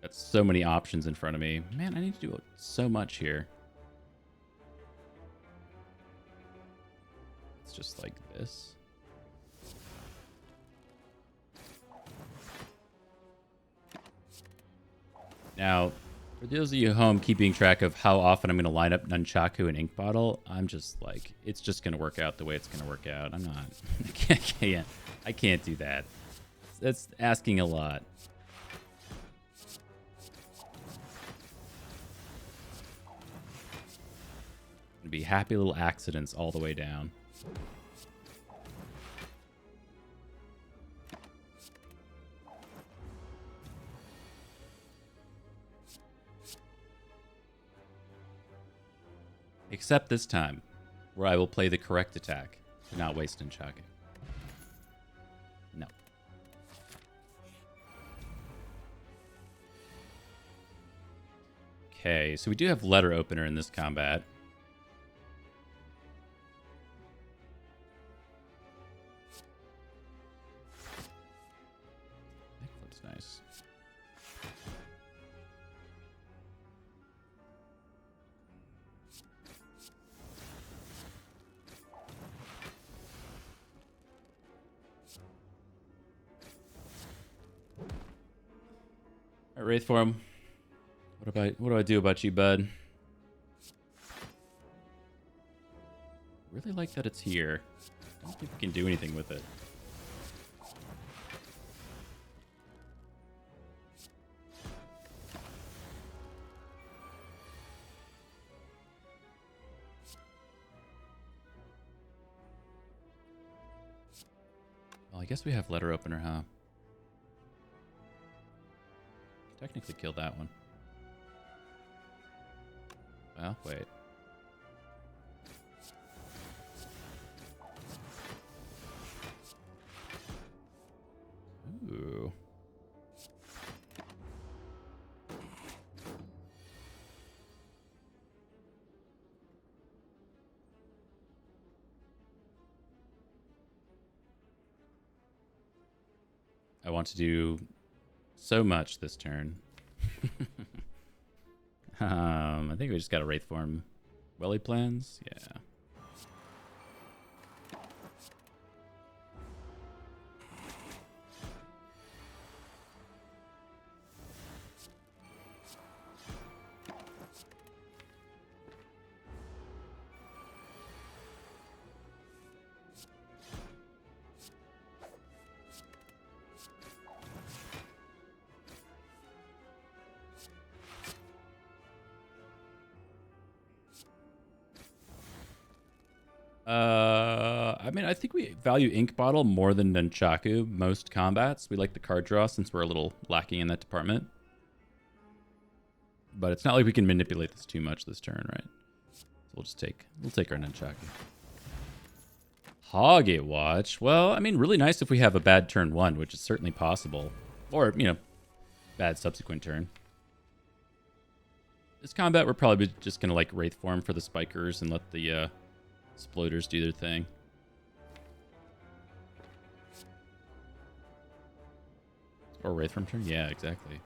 Got so many options in front of me. Man, I need to do so much here. It's just like this. Now, for those of you at home keeping track of how often I'm going to line up Nunchaku and Ink Bottle, I'm just like, it's just going to work out the way it's going to work out. I'm not, I can't do that. That's asking a lot. It'd be happy little accidents all the way down. Except this time, where I will play the correct attack to not waste Nunchaku. No. Okay, so we do have letter opener in this combat. That's nice. All right, Wraithform. What do I do about you, bud? Really like that it's here. Don't think we can do anything with it. Well, I guess we have letter opener, huh? Technically kill that one. Well, wait. Ooh. I want to do so much this turn. I think we just got a Wraithform. Welly plans? Yeah. I mean, I think we value Ink Bottle more than Nunchaku most combats. We like the card draw since we're a little lacking in that department. But it's not like we can manipulate this too much this turn, right? So we'll take our Nunchaku. Hoggate Watch. Well, I mean, really nice if we have a bad turn one, which is certainly possible. Or, you know, bad subsequent turn. This combat, we're probably just going to like Wraithform for the Spikers and let the Exploders do their thing. Or Wraithform turn? Yeah, exactly.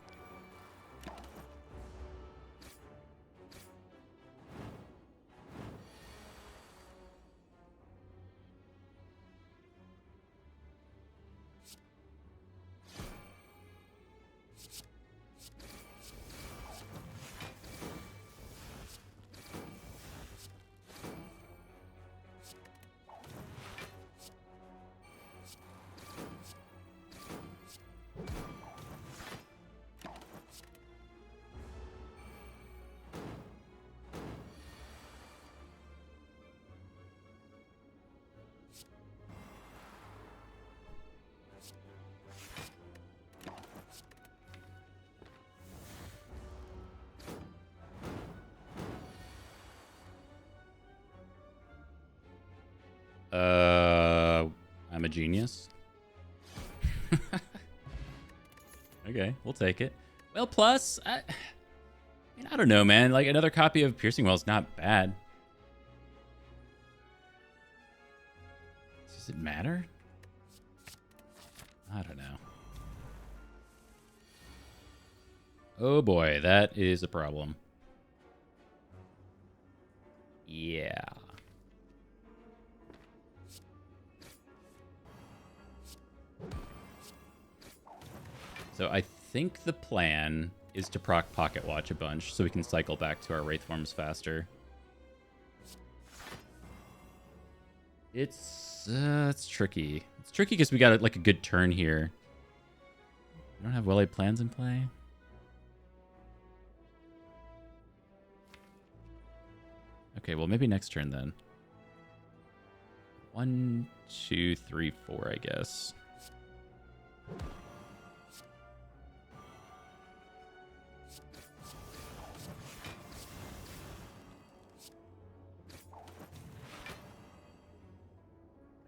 I'm a genius. Okay, we'll take it. Well, plus, I mean, I don't know, man. Like, another copy of Piercing Well is not bad. Does it matter? I don't know. Oh boy, that is a problem. Yeah. So I think the plan is to proc Pocket Watch a bunch so we can cycle back to our Wraith forms faster. It's tricky. It's tricky because we got like a good turn here. We don't have well-laid plans in play. Okay, well maybe next turn then. 1, 2, 3, 4, I guess.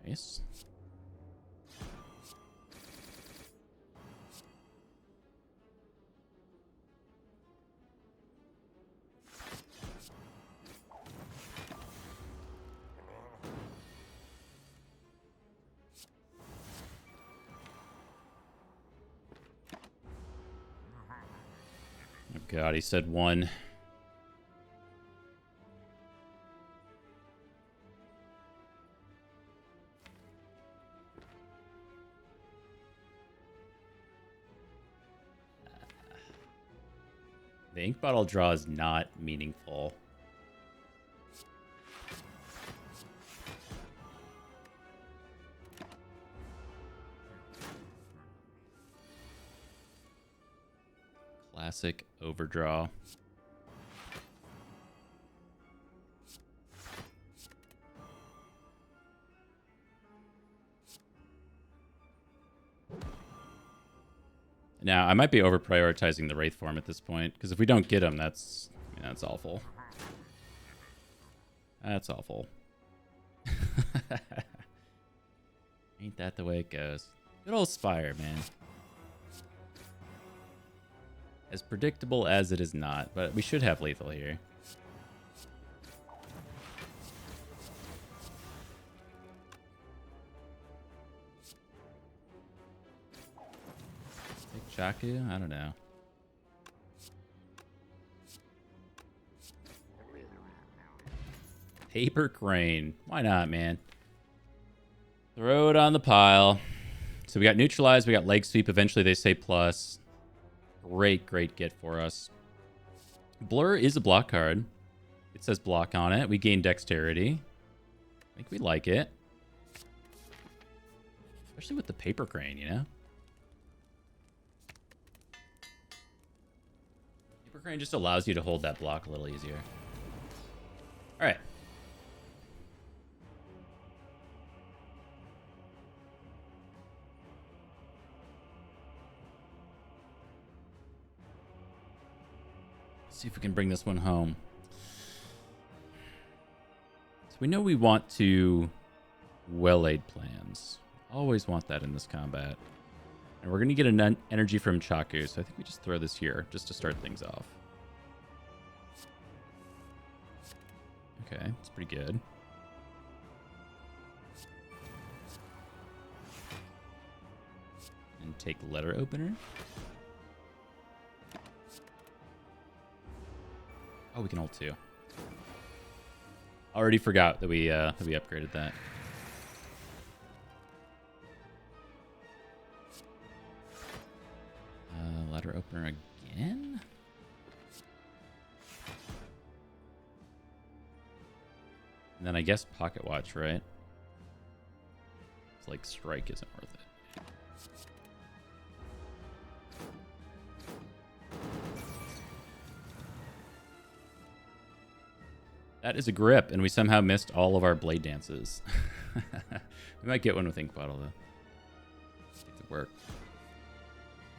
Nice. Oh god, he said 1. The ink bottle draw is not meaningful. Classic overdraw. Now, I might be over prioritizing the Wraith form at this point, because if we don't get him, that's awful. That's awful. Ain't that the way it goes? Good old Spire, man. As predictable as it is not, but we should have lethal here. Chaku? I don't know. Paper Crane. Why not, man? Throw it on the pile. So we got Neutralize, we got Leg Sweep. Eventually they say plus. Great, great get for us. Blur is a block card. It says block on it. We gain Dexterity. I think we like it. Especially with the Paper Crane, you know? Crane just allows you to hold that block a little easier. All right. Let's see if we can bring this one home. So we know we want to well-laid plans. Always want that in this combat. And we're going to get an energy from Chaku, so I think we just throw this here just to start things off. Okay, that's pretty good. And take Letter Opener. Oh, we can hold 2. Already forgot that we upgraded that. Letter Opener again? And then I guess Pocket Watch, right? It's like Strike isn't worth it. That is a grip, and we somehow missed all of our Blade Dances. We might get one with Ink Bottle, though. If it worked.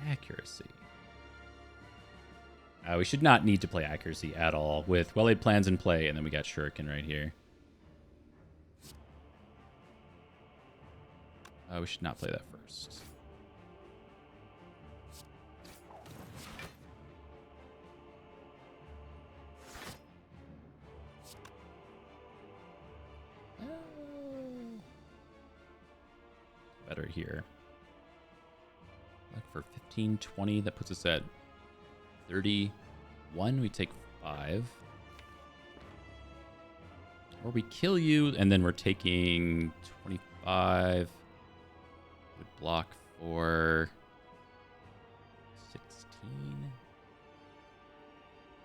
Accuracy. We should not need to play Accuracy at all with well-laid plans in play, and then we got Shuriken right here. We should not play that first. Better here. Like for 15, 20, that puts us at 31. We take 5. Or we kill you, and then we're taking 25. Would block for 16.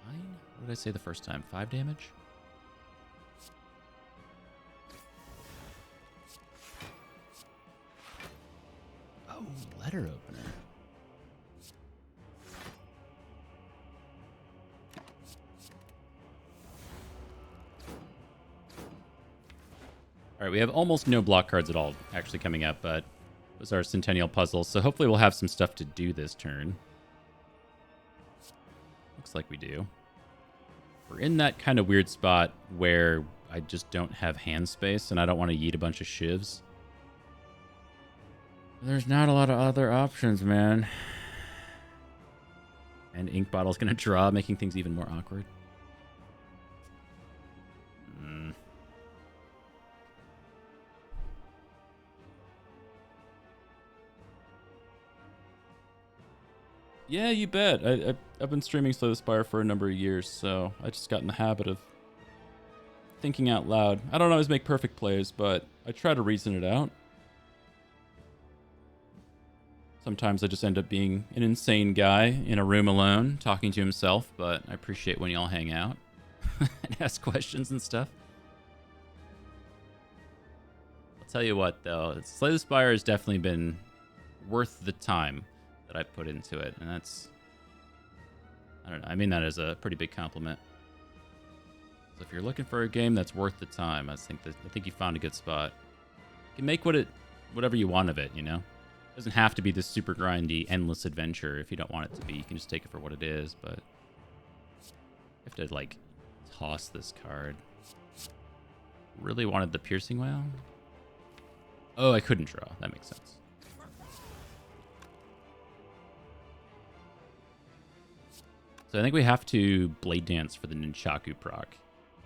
9? What did I say the first time? 5 damage? Oh, letter opener. All right, we have almost no block cards at all actually coming up, but those are Centennial puzzles, so hopefully we'll have some stuff to do this turn. Looks like we do. We're in that kind of weird spot where I just don't have hand space, and I don't want to yeet a bunch of shivs. There's not a lot of other options, man. And Ink Bottle's going to draw, making things even more awkward. Yeah, you bet. I've been streaming Slay the Spire for a number of years, so I just got in the habit of thinking out loud. I don't always make perfect plays, but I try to reason it out. Sometimes I just end up being an insane guy in a room alone, talking to himself, but I appreciate when y'all hang out and ask questions and stuff. I'll tell you what, though. Slay the Spire has definitely been worth the time that I put into it, and that's... I don't know. I mean that as a pretty big compliment. So if you're looking for a game that's worth the time, I think you found a good spot. You can make whatever you want of it, you know? It doesn't have to be this super grindy, endless adventure if you don't want it to be. You can just take it for what it is, but... You have to, like, toss this card. Really wanted the Piercing Wail? Oh, I couldn't draw. That makes sense. So I think we have to Blade Dance for the Nunchaku proc.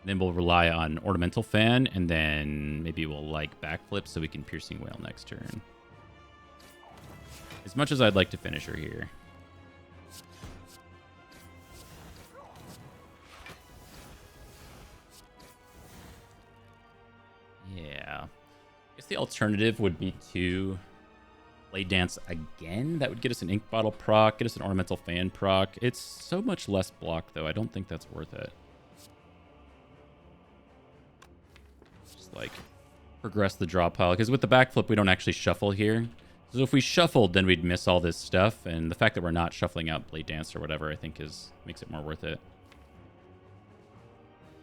Then we'll rely on Ornamental Fan, and then maybe we'll like backflip so we can Piercing Wail next turn. As much as I'd like to finish her here. Yeah. I guess the alternative would be to Blade Dance again. That would get us an Ink Bottle proc, get us an Ornamental Fan proc. It's so much less block, though. I don't think that's worth it. Just, like, progress the draw pile. Because with the backflip, we don't actually shuffle here. So if we shuffled, then we'd miss all this stuff. And the fact that we're not shuffling out Blade Dance or whatever, I think makes it more worth it.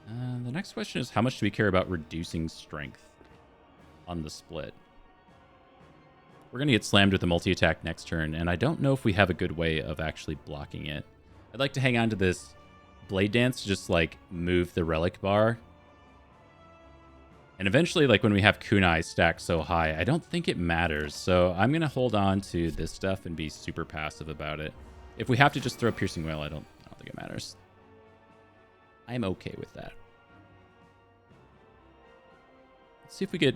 The next question is, how much do we care about reducing strength on the split? We're going to get slammed with a multi-attack next turn, and I don't know if we have a good way of actually blocking it. I'd like to hang on to this Blade Dance to just, like, move the Relic Bar. And eventually, like, when we have Kunai stacked so high, I don't think it matters. So I'm going to hold on to this stuff and be super passive about it. If we have to just throw Piercing Wail, I don't think it matters. I'm okay with that. Let's see if we get,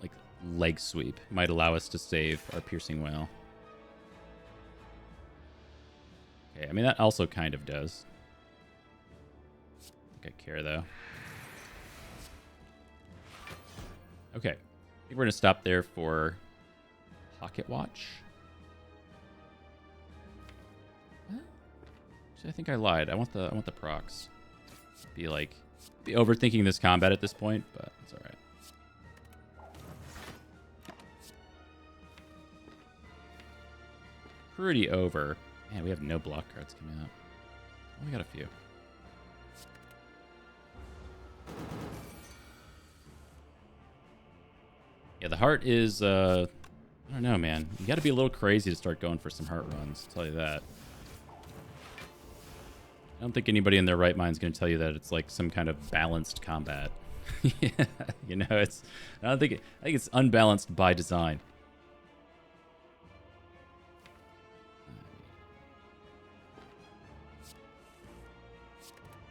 like, Leg Sweep. Might allow us to save our Piercing Wail. Okay, I mean, that also kind of does. I think I care, though. Okay, I think we're going to stop there for Pocket Watch. Actually, I think I lied. I want the procs. Be overthinking this combat at this point, but it's all right. Pretty over. Man, we have no block cards coming up. Oh, we got a few. Yeah, the heart is, I don't know, man. You got to be a little crazy to start going for some heart runs, I'll tell you that. I don't think anybody in their right mind is going to tell you that it's like some kind of balanced combat. Yeah, you know, I think it's unbalanced by design.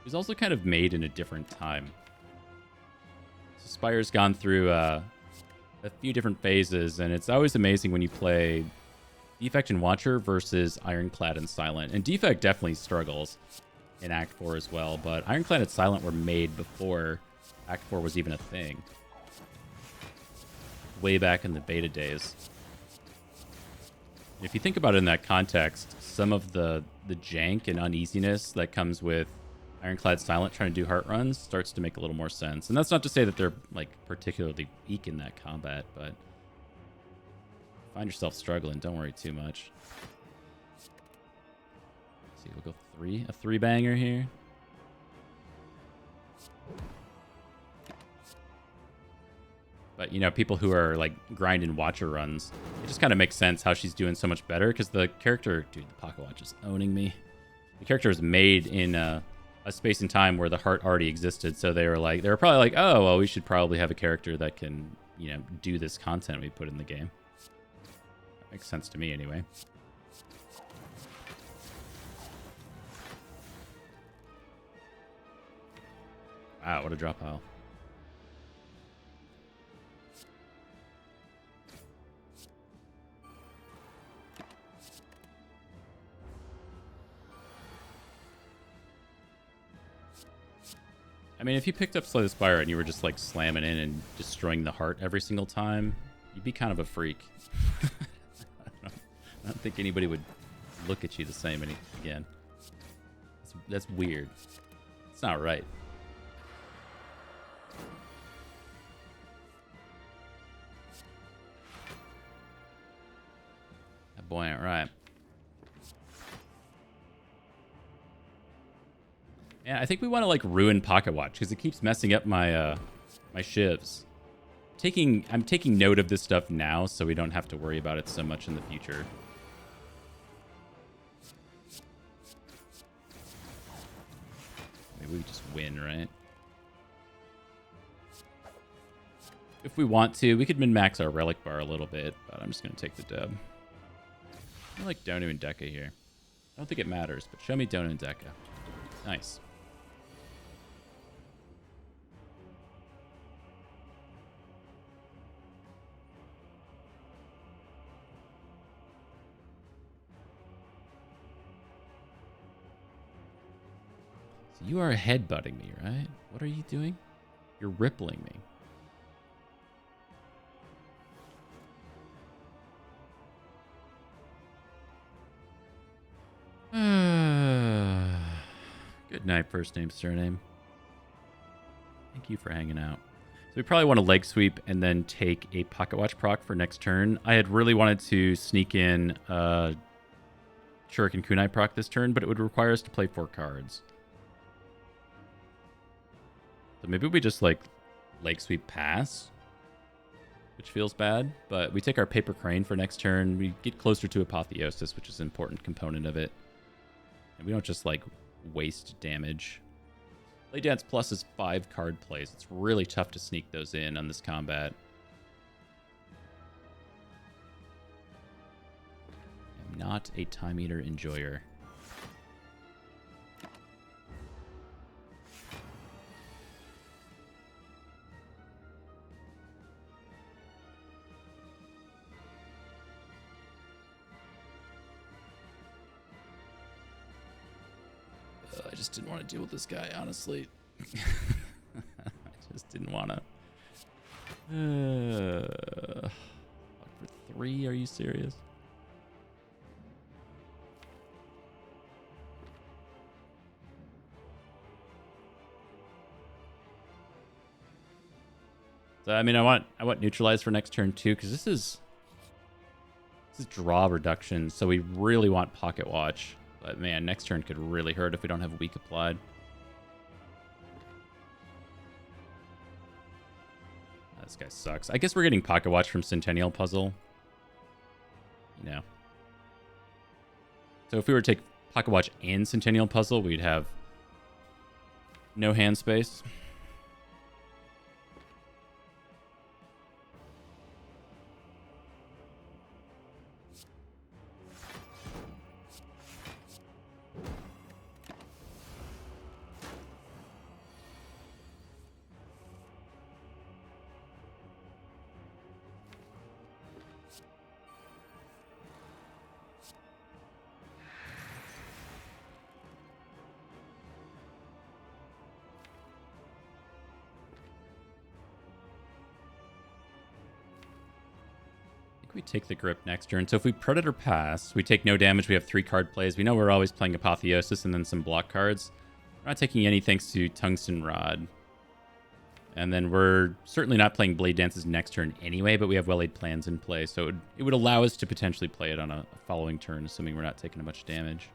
was also kind of made in a different time. So Spire's gone through a few different phases, and it's always amazing when you play Defect and Watcher versus Ironclad and Silent. And Defect definitely struggles in Act 4 as well, but Ironclad and Silent were made before Act 4 was even a thing. Way back in the beta days. If you think about it in that context, some of the jank and uneasiness that comes with Ironclad Silent trying to do heart runs starts to make a little more sense. And that's not to say that they're like particularly weak in that combat, but find yourself struggling, don't worry too much. Let's see, we'll go a three banger here. But, you know, people who are, like, grinding Watcher runs, it just kind of makes sense how she's doing so much better, because the character... Dude, the Pocket Watch is owning me. The character was made in a space and time where the heart already existed, so they were probably like, oh, well, we should probably have a character that can, you know, do this content we put in the game. That makes sense to me, anyway. Wow, what a drop pile. I mean, if you picked up Slay the Spire and you were just, like, slamming in and destroying the heart every single time, you'd be kind of a freak. I don't think anybody would look at you the same again. That's weird. It's not right. That boy ain't right. Yeah, I think we want to like ruin Pocket Watch because it keeps messing up my my shivs. I'm taking note of this stuff now so we don't have to worry about it so much in the future. Maybe we just win, right? If we want to, we could min-max our relic bar a little bit, but I'm just going to take the dub. I like Donu and Deca here. I don't think it matters, but show me Donu and Deca. Nice. So you are headbutting me, right? What are you doing? You're rippling me. Good night, first name, surname. Thank you for hanging out. So we probably want to leg sweep and then take a Pocket Watch proc for next turn. I had really wanted to sneak in Shuriken Kunai proc this turn, but it would require us to play 4 cards. So maybe we just like leg sweep pass, which feels bad, but we take our Paper Crane for next turn. We get closer to Apotheosis, which is an important component of it. And we don't just like waste damage. Play Dance Plus is 5 card plays. It's really tough to sneak those in on this combat. I'm not a Time Eater enjoyer. I just didn't want to deal with this guy, honestly. I just didn't want to. For 3? Are you serious? So I mean, I want neutralize for next turn too, because this is draw reduction. So we really want Pocket Watch. But man, next turn could really hurt if we don't have weak applied. This guy sucks. I guess we're getting Pocket Watch from Centennial Puzzle. You know. So if we were to take Pocket Watch and Centennial Puzzle, we'd have no hand space. We take the grip next turn. So if we Predator pass, we take no damage. We have 3 card plays. We know we're always playing Apotheosis and then some block cards. We're not taking any thanks to Tungsten Rod. And then we're certainly not playing Blade Dances next turn anyway, but we have well-laid plans in play. So it would allow us to potentially play it on a following turn, assuming we're not taking much damage.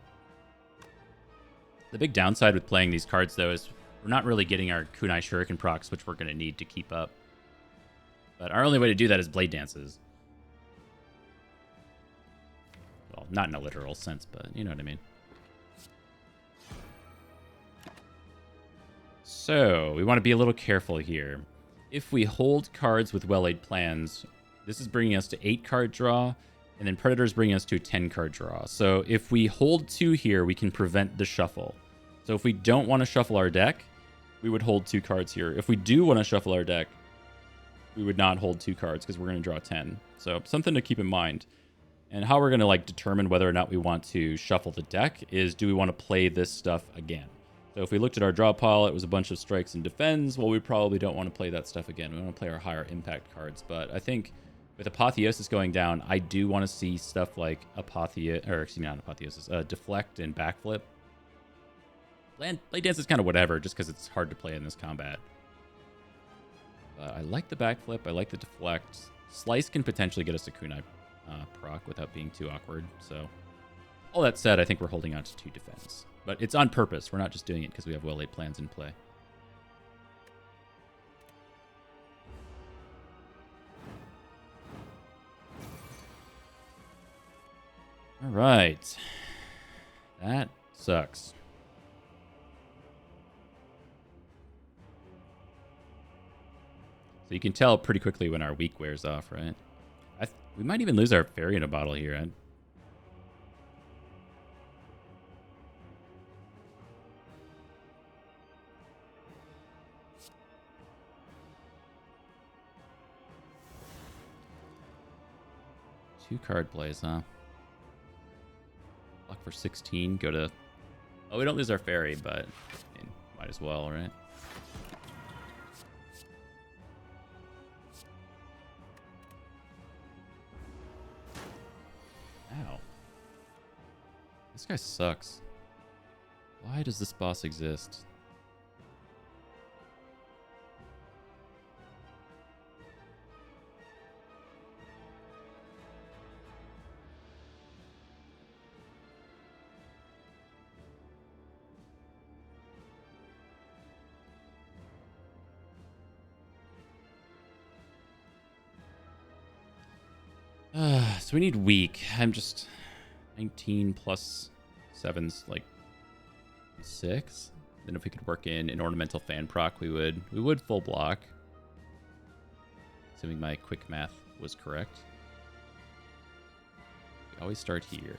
The big downside with playing these cards, though, is we're not really getting our Kunai Shuriken procs, which we're going to need to keep up. But our only way to do that is Blade Dances. Well, not in a literal sense, but you know what I mean. So, we want to be a little careful here. If we hold cards with well-laid plans, this is bringing us to 8-card draw, and then Predator's bringing us to a 10-card draw. So, if we hold 2 here, we can prevent the shuffle. So, if we don't want to shuffle our deck, we would hold 2 cards here. If we do want to shuffle our deck, we would not hold 2 cards because we're going to draw 10. So, something to keep in mind. And how we're going to like determine whether or not we want to shuffle the deck is, do we want to play this stuff again? So if we looked at our draw pile, it was a bunch of strikes and defends. Well, we probably don't want to play that stuff again. We want to play our higher impact cards. But I think with Apotheosis going down, I do want to see stuff like Deflect and Backflip. Blade Dance is kind of whatever, just because it's hard to play in this combat. But I like the Backflip. I like the Deflect. Slice can potentially get us a Kunai proc without being too awkward. So all that said, I think we're holding on to 2 defense. But it's on purpose. We're not just doing it because we have well-laid plans in play. All right. That sucks. So you can tell pretty quickly when our week wears off, right? We might even lose our fairy in a bottle here. Two card plays, huh? Luck for 16. Go to... Oh, we don't lose our fairy, but I mean, might as well, right? Ow. This guy sucks. Why does this boss exist? So we need weak. I'm just 19 plus 7's like 6. Then if we could work in an ornamental fan proc, we would full block. Assuming my quick math was correct. We always start here.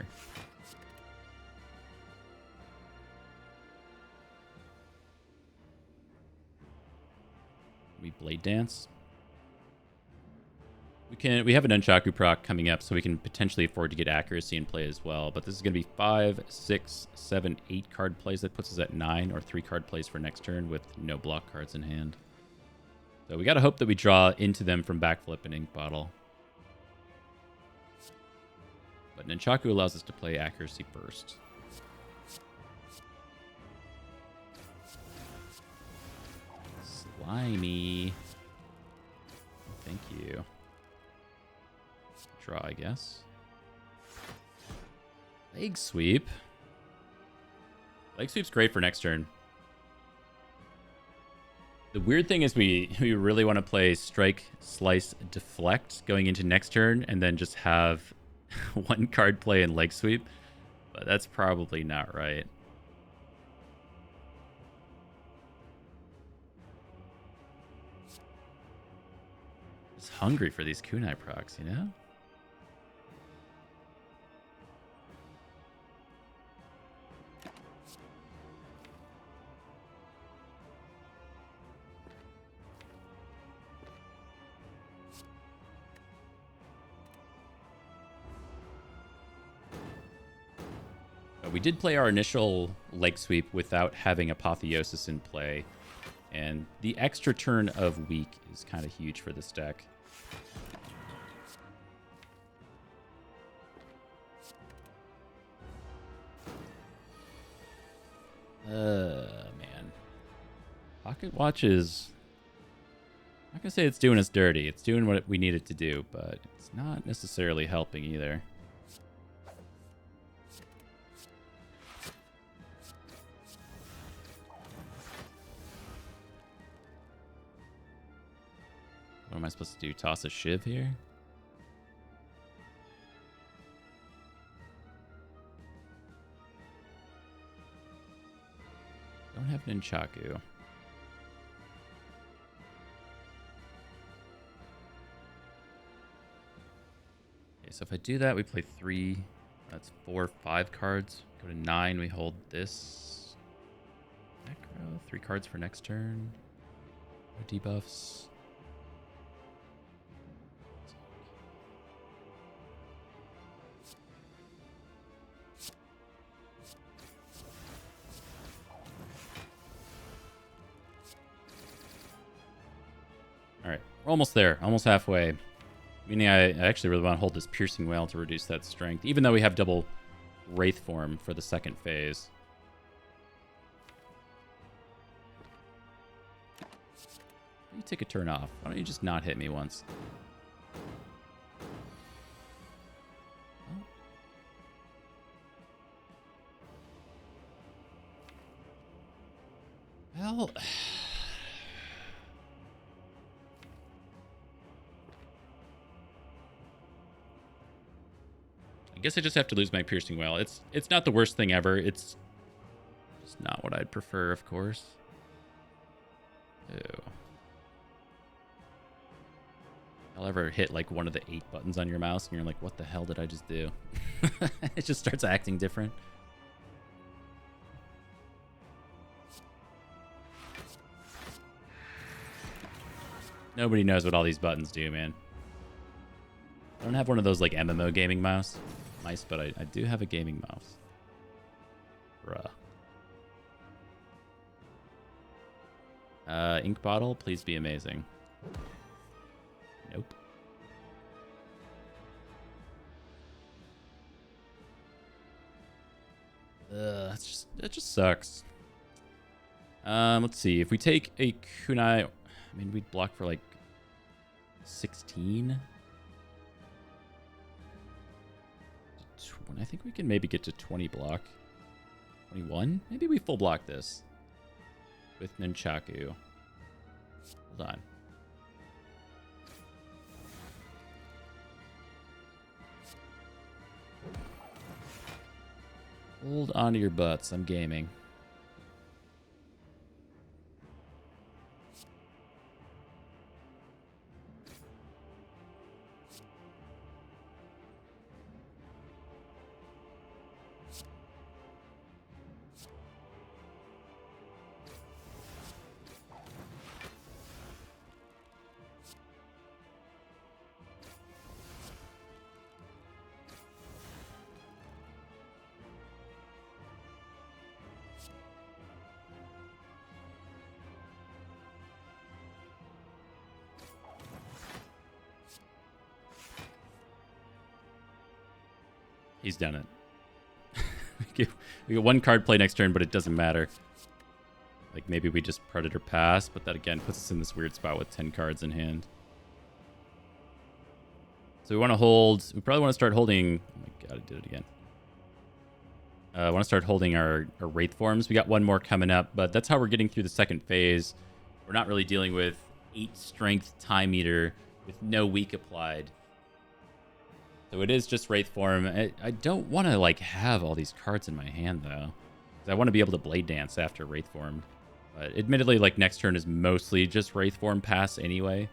We blade dance. We have an Nunchaku proc coming up, so we can potentially afford to get accuracy in play as well. But this is going to be 5, 6, 7, 8 card plays. That puts us at 9 or 3 card plays for next turn with no block cards in hand. So we got to hope that we draw into them from Backflip and Ink Bottle. But Nunchaku allows us to play accuracy first. Slimy. Thank you. Draw, I guess. Leg sweep. Leg sweep's great for next turn. The weird thing is we really want to play strike, slice, deflect going into next turn and then just have 1 card play and leg sweep. But that's probably not right. Just hungry for these kunai procs, you know? We did play our initial leg sweep without having Apotheosis in play, and the extra turn of weak is kind of huge for this deck. Man. Pocket Watch is... I'm not going to say it's doing us dirty. It's doing what we need it to do, but it's not necessarily helping either. What am I supposed to do? Toss a shiv here? Don't have Nunchaku. Okay, so if I do that, we play 3. That's 4, 5 cards. Go to 9, we hold this. Necro, 3 cards for next turn. No debuffs. Alright, we're almost there. Almost halfway. Meaning I actually really want to hold this Piercing Wail to reduce that strength, even though we have double Wraith form for the second phase. You take a turn off. Why don't you just not hit me once? Well... I guess I just have to lose my Piercing Wail. It's not the worst thing ever. It's just not what I'd prefer, of course. Ew. I'll ever hit like one of the 8 buttons on your mouse and you're like, what the hell did I just do? It just starts acting different. Nobody knows what all these buttons do, man. I don't have one of those like MMO gaming mice, but I do have a gaming mouse. Bruh. Ink bottle, please be amazing. Nope. That just sucks. Let's see. If we take a kunai, I mean, we'd block for like 16. I think we can maybe get to 20 block. 21? Maybe we full block this with Nunchaku. Hold on. Hold on to your butts. I'm gaming. He's done it. we get 1 card play next turn, but it doesn't matter. Like, maybe we just Predator pass, but that, again, puts us in this weird spot with 10 cards in hand. So we want to hold... We probably want to start holding... Oh my god, I did it again. I want to start holding our Wraith forms. We got 1 more coming up, but that's how we're getting through the second phase. We're not really dealing with 8 strength Time Eater with no weak applied. So it is just Wraith form. I don't want to like have all these cards in my hand though. I want to be able to Blade Dance after Wraith form. But admittedly, like next turn is mostly just Wraith form pass anyway.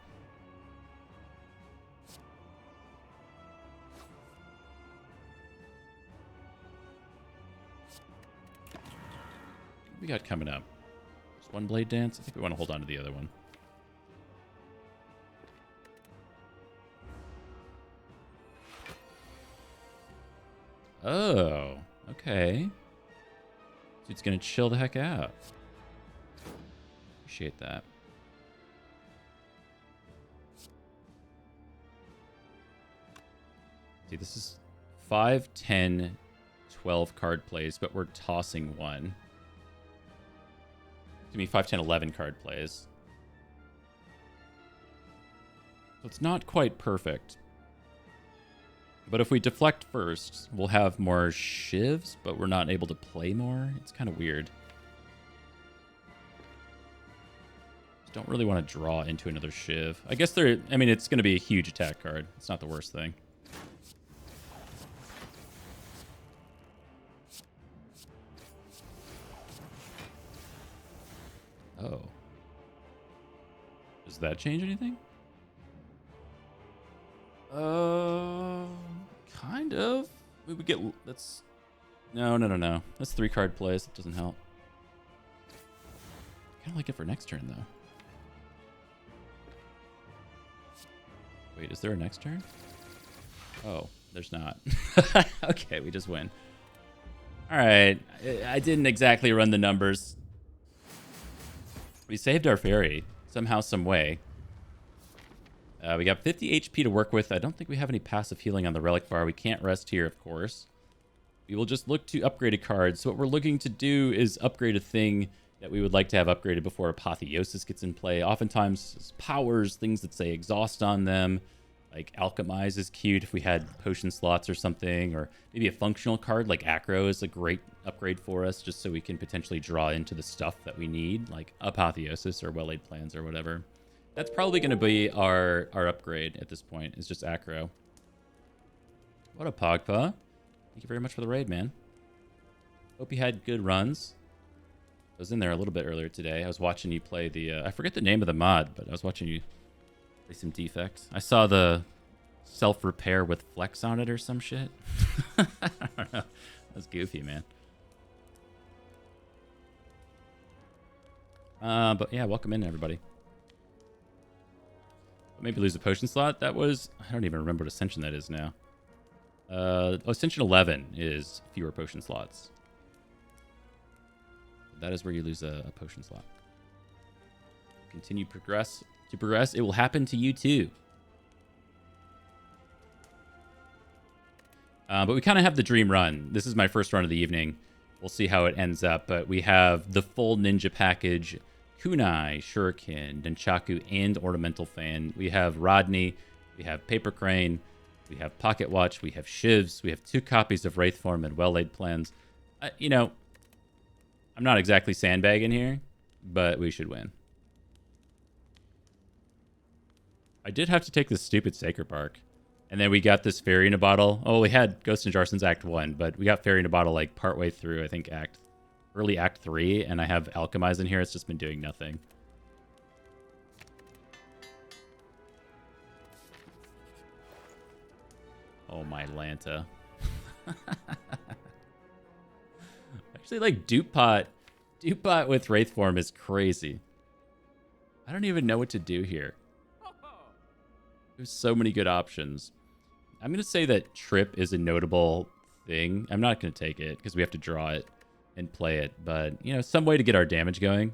What we got coming up? Just 1 Blade Dance? I think we want to hold on to the other one. Oh, okay. Dude's gonna chill the heck out. Appreciate that. See, this is 5, 10, 12 card plays, but we're tossing 1. Give me 5, 10, 11 card plays. So it's not quite perfect. But if we deflect first, we'll have more shivs, but we're not able to play more. It's kind of weird. Just don't really want to draw into another shiv. I guess I mean, it's going to be a huge attack card. It's not the worst thing. Oh. Does that change anything? Kind of. We would get... That's... No. That's 3 card plays. That doesn't help. Kind of like it for next turn, though. Wait, is there a next turn? Oh, there's not. Okay, we just win. All right. I didn't exactly run the numbers. We saved our fairy somehow, some way. We got 50 HP to work with. I don't think we have any passive healing on the relic bar. We can't rest here, of course. We will just look to upgrade a card. So what we're looking to do is upgrade a thing that we would like to have upgraded before Apotheosis gets in play. Oftentimes, powers, things that say exhaust on them. Like Alchemize is cute if we had potion slots or something. Or maybe a functional card like Acro is a great upgrade for us, just so we can potentially draw into the stuff that we need, like Apotheosis or Well-Laid Plans or whatever. That's probably going to be our upgrade at this point, is just Acro. What a Pogpa. Thank you very much for the raid, man. Hope you had good runs. I was in there a little bit earlier today. I was watching you play the... I forget the name of the mod, but I was watching you play some defects. I saw the self-repair with flex on it or some shit. I don't know. That's goofy, man. But yeah, welcome in, everybody. Maybe lose a potion slot. That was... I don't even remember what Ascension that is now. Ascension 11 is fewer potion slots. That is where you lose a potion slot. Continue to progress. It will happen to you too. But we kind of have the dream run. This is my first run of the evening. We'll see how it ends up. But we have the full ninja package. Kunai, Shuriken, Nunchaku, and Ornamental Fan. We have Rodney, we have Paper Crane, we have Pocket Watch, we have Shivs, we have 2 copies of Wraithform and Well-Laid Plans. You know, I'm not exactly sandbagging here, but we should win. I did have to take this stupid Sacred Bark. And then we got this Fairy in a Bottle. Oh, we had Ghosts and Jarsons Act 1, but we got Fairy in a Bottle like partway through, I think, early Act 3, and I have Alchemize in here. It's just been doing nothing. Oh, my Lanta. Actually, like, Dupe Pot with Wraithform is crazy. I don't even know what to do here. There's so many good options. I'm going to say that Trip is a notable thing. I'm not going to take it, because we have to draw it and play it, but you know, some way to get our damage going.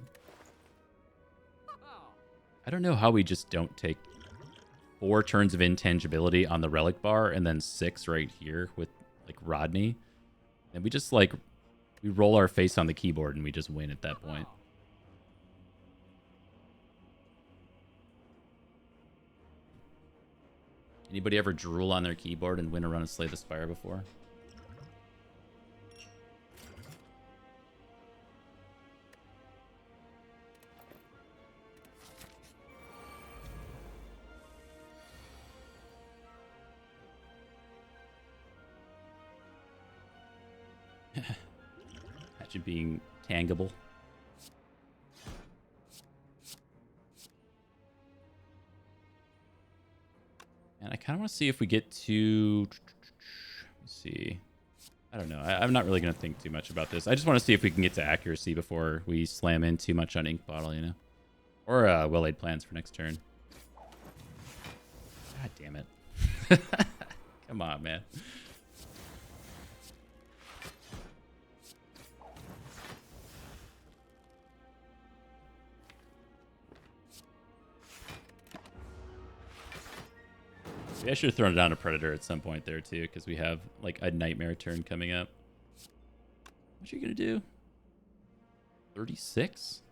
I don't know how we just don't take 4 turns of intangibility on the relic bar and then 6 right here with like Rodney, and we just like we roll our face on the keyboard and we just win at that point. Anybody ever drool on their keyboard and win a run of Slay the Spire before? Imagine being tangable. And I kind of want to see if we get to... Let's see. I don't know. I'm not really going to think too much about this. I just want to see if we can get to accuracy before we slam in too much on Ink Bottle, you know? Or Well-Laid Plans for next turn. God damn it. Come on, man. I should have thrown it down a Predator at some point there, too, because we have, like, a Nightmare turn coming up. What you going to do? 36?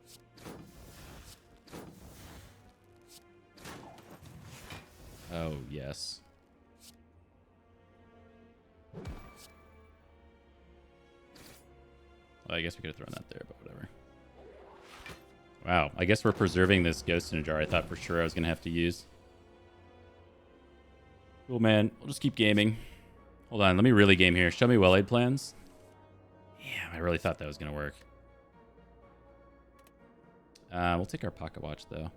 Oh, yes. Well, I guess we could have thrown that there, but whatever. Wow, I guess we're preserving this ghost in a jar I thought for sure I was going to have to use. Cool, man. We'll just keep gaming. Hold on, let me really game here. Show me well-laid plans. Damn, I really thought that was going to work. We'll take our pocket watch, though.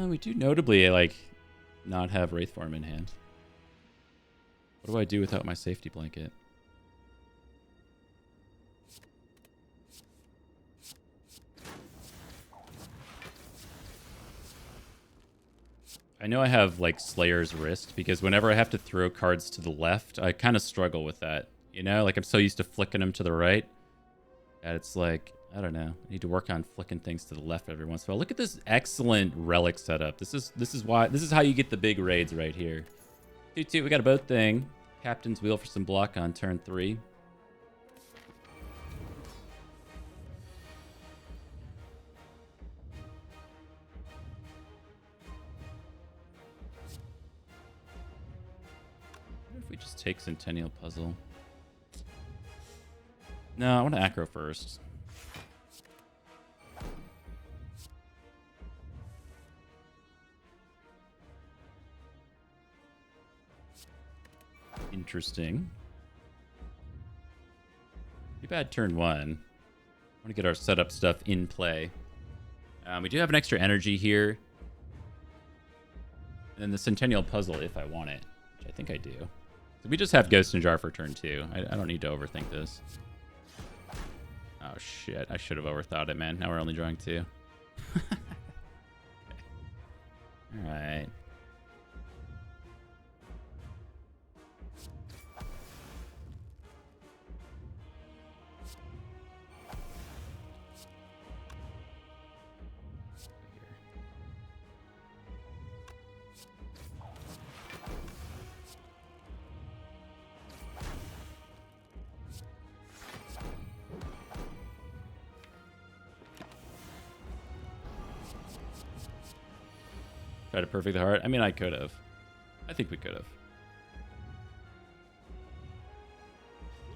We do notably, like, not have Wraithform in hand. What do I do without my safety blanket? I know I have, like, Slayer's Wrist, because whenever I have to throw cards to the left, I kind of struggle with that. You know? Like, I'm so used to flicking them to the right. And it's like, I don't know. I need to work on flicking things to the left every once in a while. Look at this excellent relic setup. This is how you get the big raids right here. 2-2, we got a boat thing. Captain's Wheel for some block on turn 3. What if we just take Centennial Puzzle? No, I want to Acro first. Interesting. Too bad turn 1. I want to get our setup stuff in play. We do have an extra energy here. And then the Centennial Puzzle if I want it, which I think I do. So we just have Ghost in Jar for turn 2. I don't need to overthink this. Oh shit, I should have overthought it, man. Now we're only drawing 2. Okay. Alright. Try to perfect the heart. I mean, I could have. I think we could have.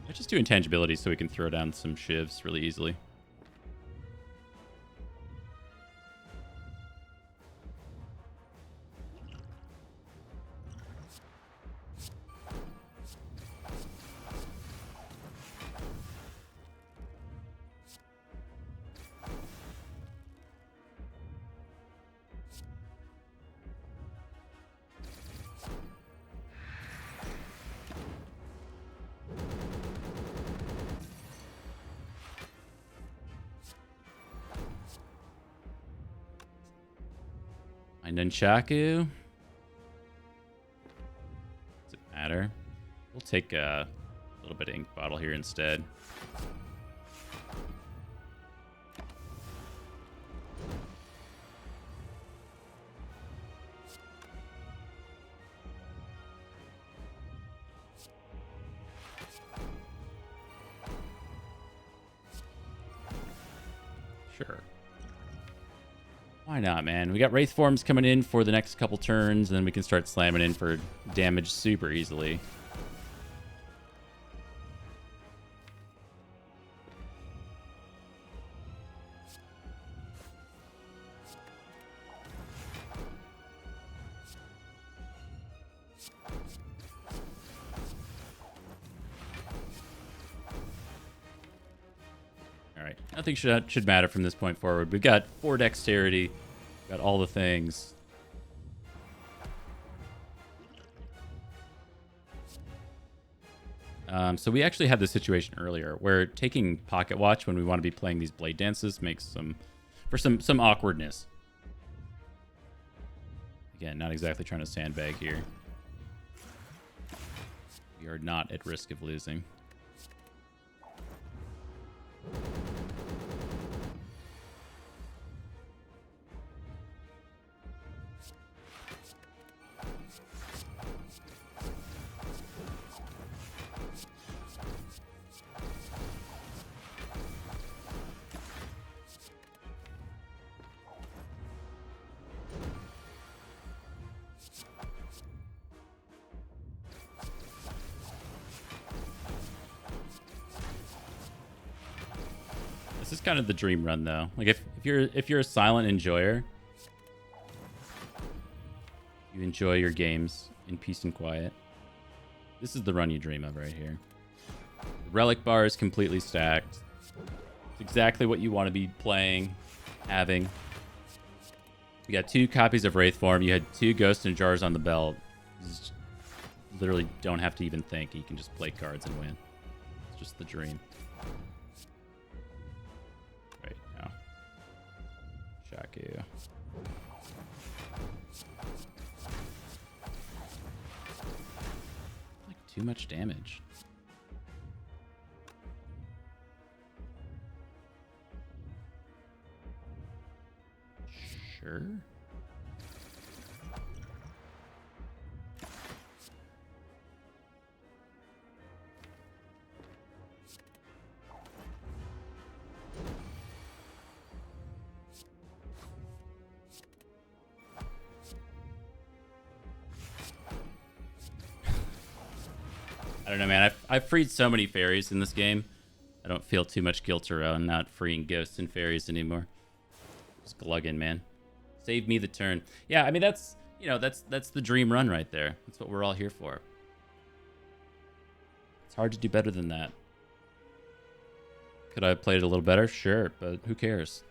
I just do intangibility so we can throw down some shivs really easily. Nunchaku. Does it matter? We'll take a little bit of ink bottle here instead. Sure. Why not, man? We got Wraith Forms coming in for the next couple turns, and then we can start slamming in for damage super easily. Alright, nothing should matter from this point forward. We've got 4 dexterity. Got all the things. So we actually had this situation earlier where taking Pocket Watch when we want to be playing these blade dances makes some awkwardness. Again, not exactly trying to sandbag here. We are not at risk of losing. This is kind of the dream run, though. Like, if you're a silent enjoyer, you enjoy your games in peace and quiet, this is the run you dream of right here. The relic bar is completely stacked. It's exactly what you want to be playing, having. You got 2 copies of Wraith Form. You had 2 Ghosts and Jars on the belt. Literally don't have to even think. You can just play cards and win. It's just the dream. Right now. Shaku. Like too much damage. Sure. I don't know, man. I've freed so many fairies in this game. I don't feel too much guilt around not freeing ghosts and fairies anymore. Just glugging, man. Save me the turn. Yeah, I mean, that's, you know, that's the dream run right there. That's what we're all here for. It's hard to do better than that. Could I have played it a little better? Sure, but who cares?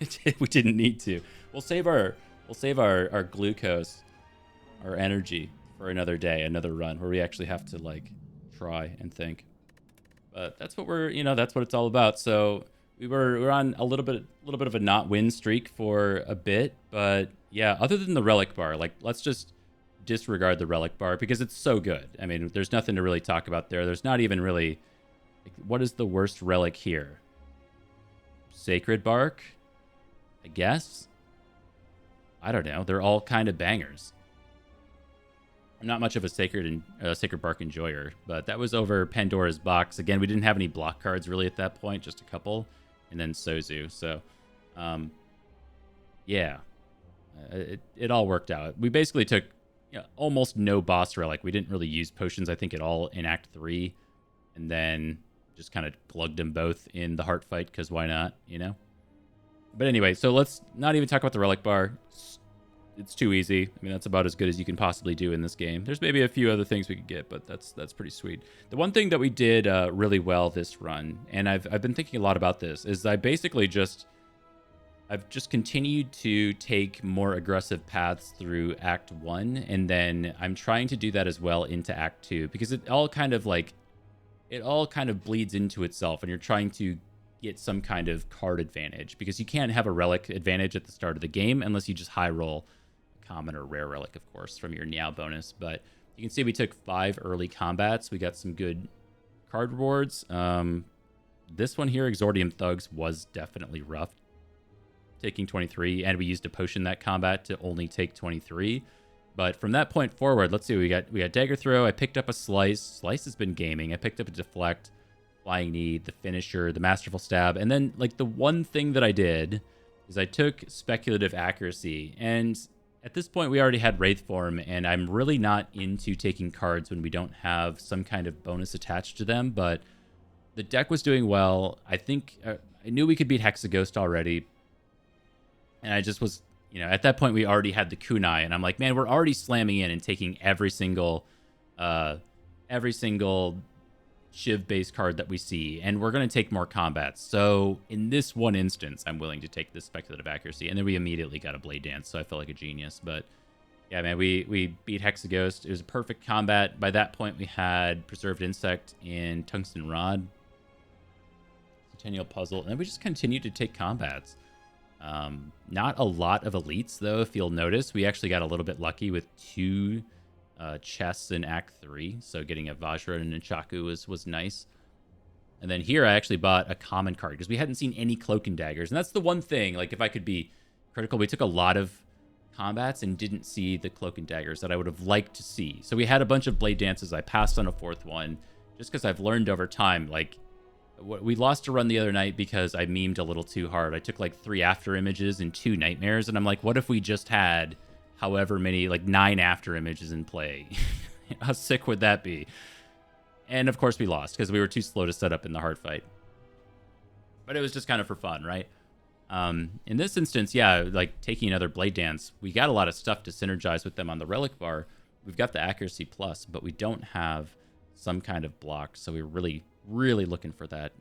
We didn't need to. We'll save our glucose, our energy for another day, another run where we actually have to like try and think. But that's what that's what it's all about. So we're on a little bit of a not win streak for a bit, but yeah, other than the relic bar, like let's just disregard the relic bar because it's so good. I mean, there's nothing to really talk about there. There's not even really like, what is the worst relic here? Sacred Bark, I guess. I don't know. They're all kind of bangers. I'm not much of a Sacred Bark enjoyer, but that was over Pandora's Box. Again, we didn't have any block cards really at that point, just a couple, and then Sozu. So, yeah, it all worked out. We basically took almost no boss relic. We didn't really use potions, I think, at all in Act 3, and then just kind of plugged them both in the heart fight, because why not, you know? But anyway, so let's not even talk about the relic bar. It's too easy. I mean, that's about as good as you can possibly do in this game. There's maybe a few other things we could get, but that's pretty sweet. The one thing that we did really well this run, and I've been thinking a lot about this, is I've just continued to take more aggressive paths through Act 1, and then I'm trying to do that as well into Act 2, because it all kind of bleeds into itself, and you're trying to get some kind of card advantage, because you can't have a relic advantage at the start of the game unless you just high roll common or rare relic, of course, from your Niao bonus. But you can see we took 5 early combats. We got some good card rewards. This one here, Exordium Thugs, was definitely rough, taking 23, and we used a potion that combat to only take 23. But from that point forward, let's see, we got Dagger Throw. I picked up a Slice. Slice has been gaming. I picked up a Deflect, Flying Knee, the Finisher, the Masterful Stab, and then like the one thing that I did is I took Speculative Accuracy. And at this point, we already had Wraith Form, and I'm really not into taking cards when we don't have some kind of bonus attached to them, but the deck was doing well. I think I knew we could beat Hexaghost already, and I just was, at that point, we already had the Kunai, and I'm like, man, we're already slamming in and taking every single Shiv-based card that we see, and we're going to take more combats. So in this one instance, I'm willing to take this Speculative Accuracy, and then we immediately got a Blade Dance, so I felt like a genius. But yeah, man, we beat Hexaghost. It was a perfect combat. By that point, we had Preserved Insect and Tungsten Rod, Centennial Puzzle, and then we just continued to take combats. Not a lot of elites, though, if you'll notice. We actually got a little bit lucky with 2 chests in Act 3, so getting a Vajra and a Chaku was nice. And then here I actually bought a common card because we hadn't seen any Cloak and Daggers, and that's the one thing, like, if I could be critical, we took a lot of combats and didn't see the Cloak and Daggers that I would have liked to see. So we had a bunch of Blade Dances. I passed on a 4th one just because I've learned over time, like, we lost a run the other night because I memed a little too hard. I took like 3 after images and 2 nightmares, and I'm like, what if we just had however many, like 9 after images in play? How sick would that be? And of course we lost because we were too slow to set up in the hard fight. But it was just kind of for fun, right? In this instance, yeah, like taking another Blade Dance, we got a lot of stuff to synergize with them on the Relic Bar. We've got the Accuracy Plus, but we don't have some kind of block, so we're really, really looking for that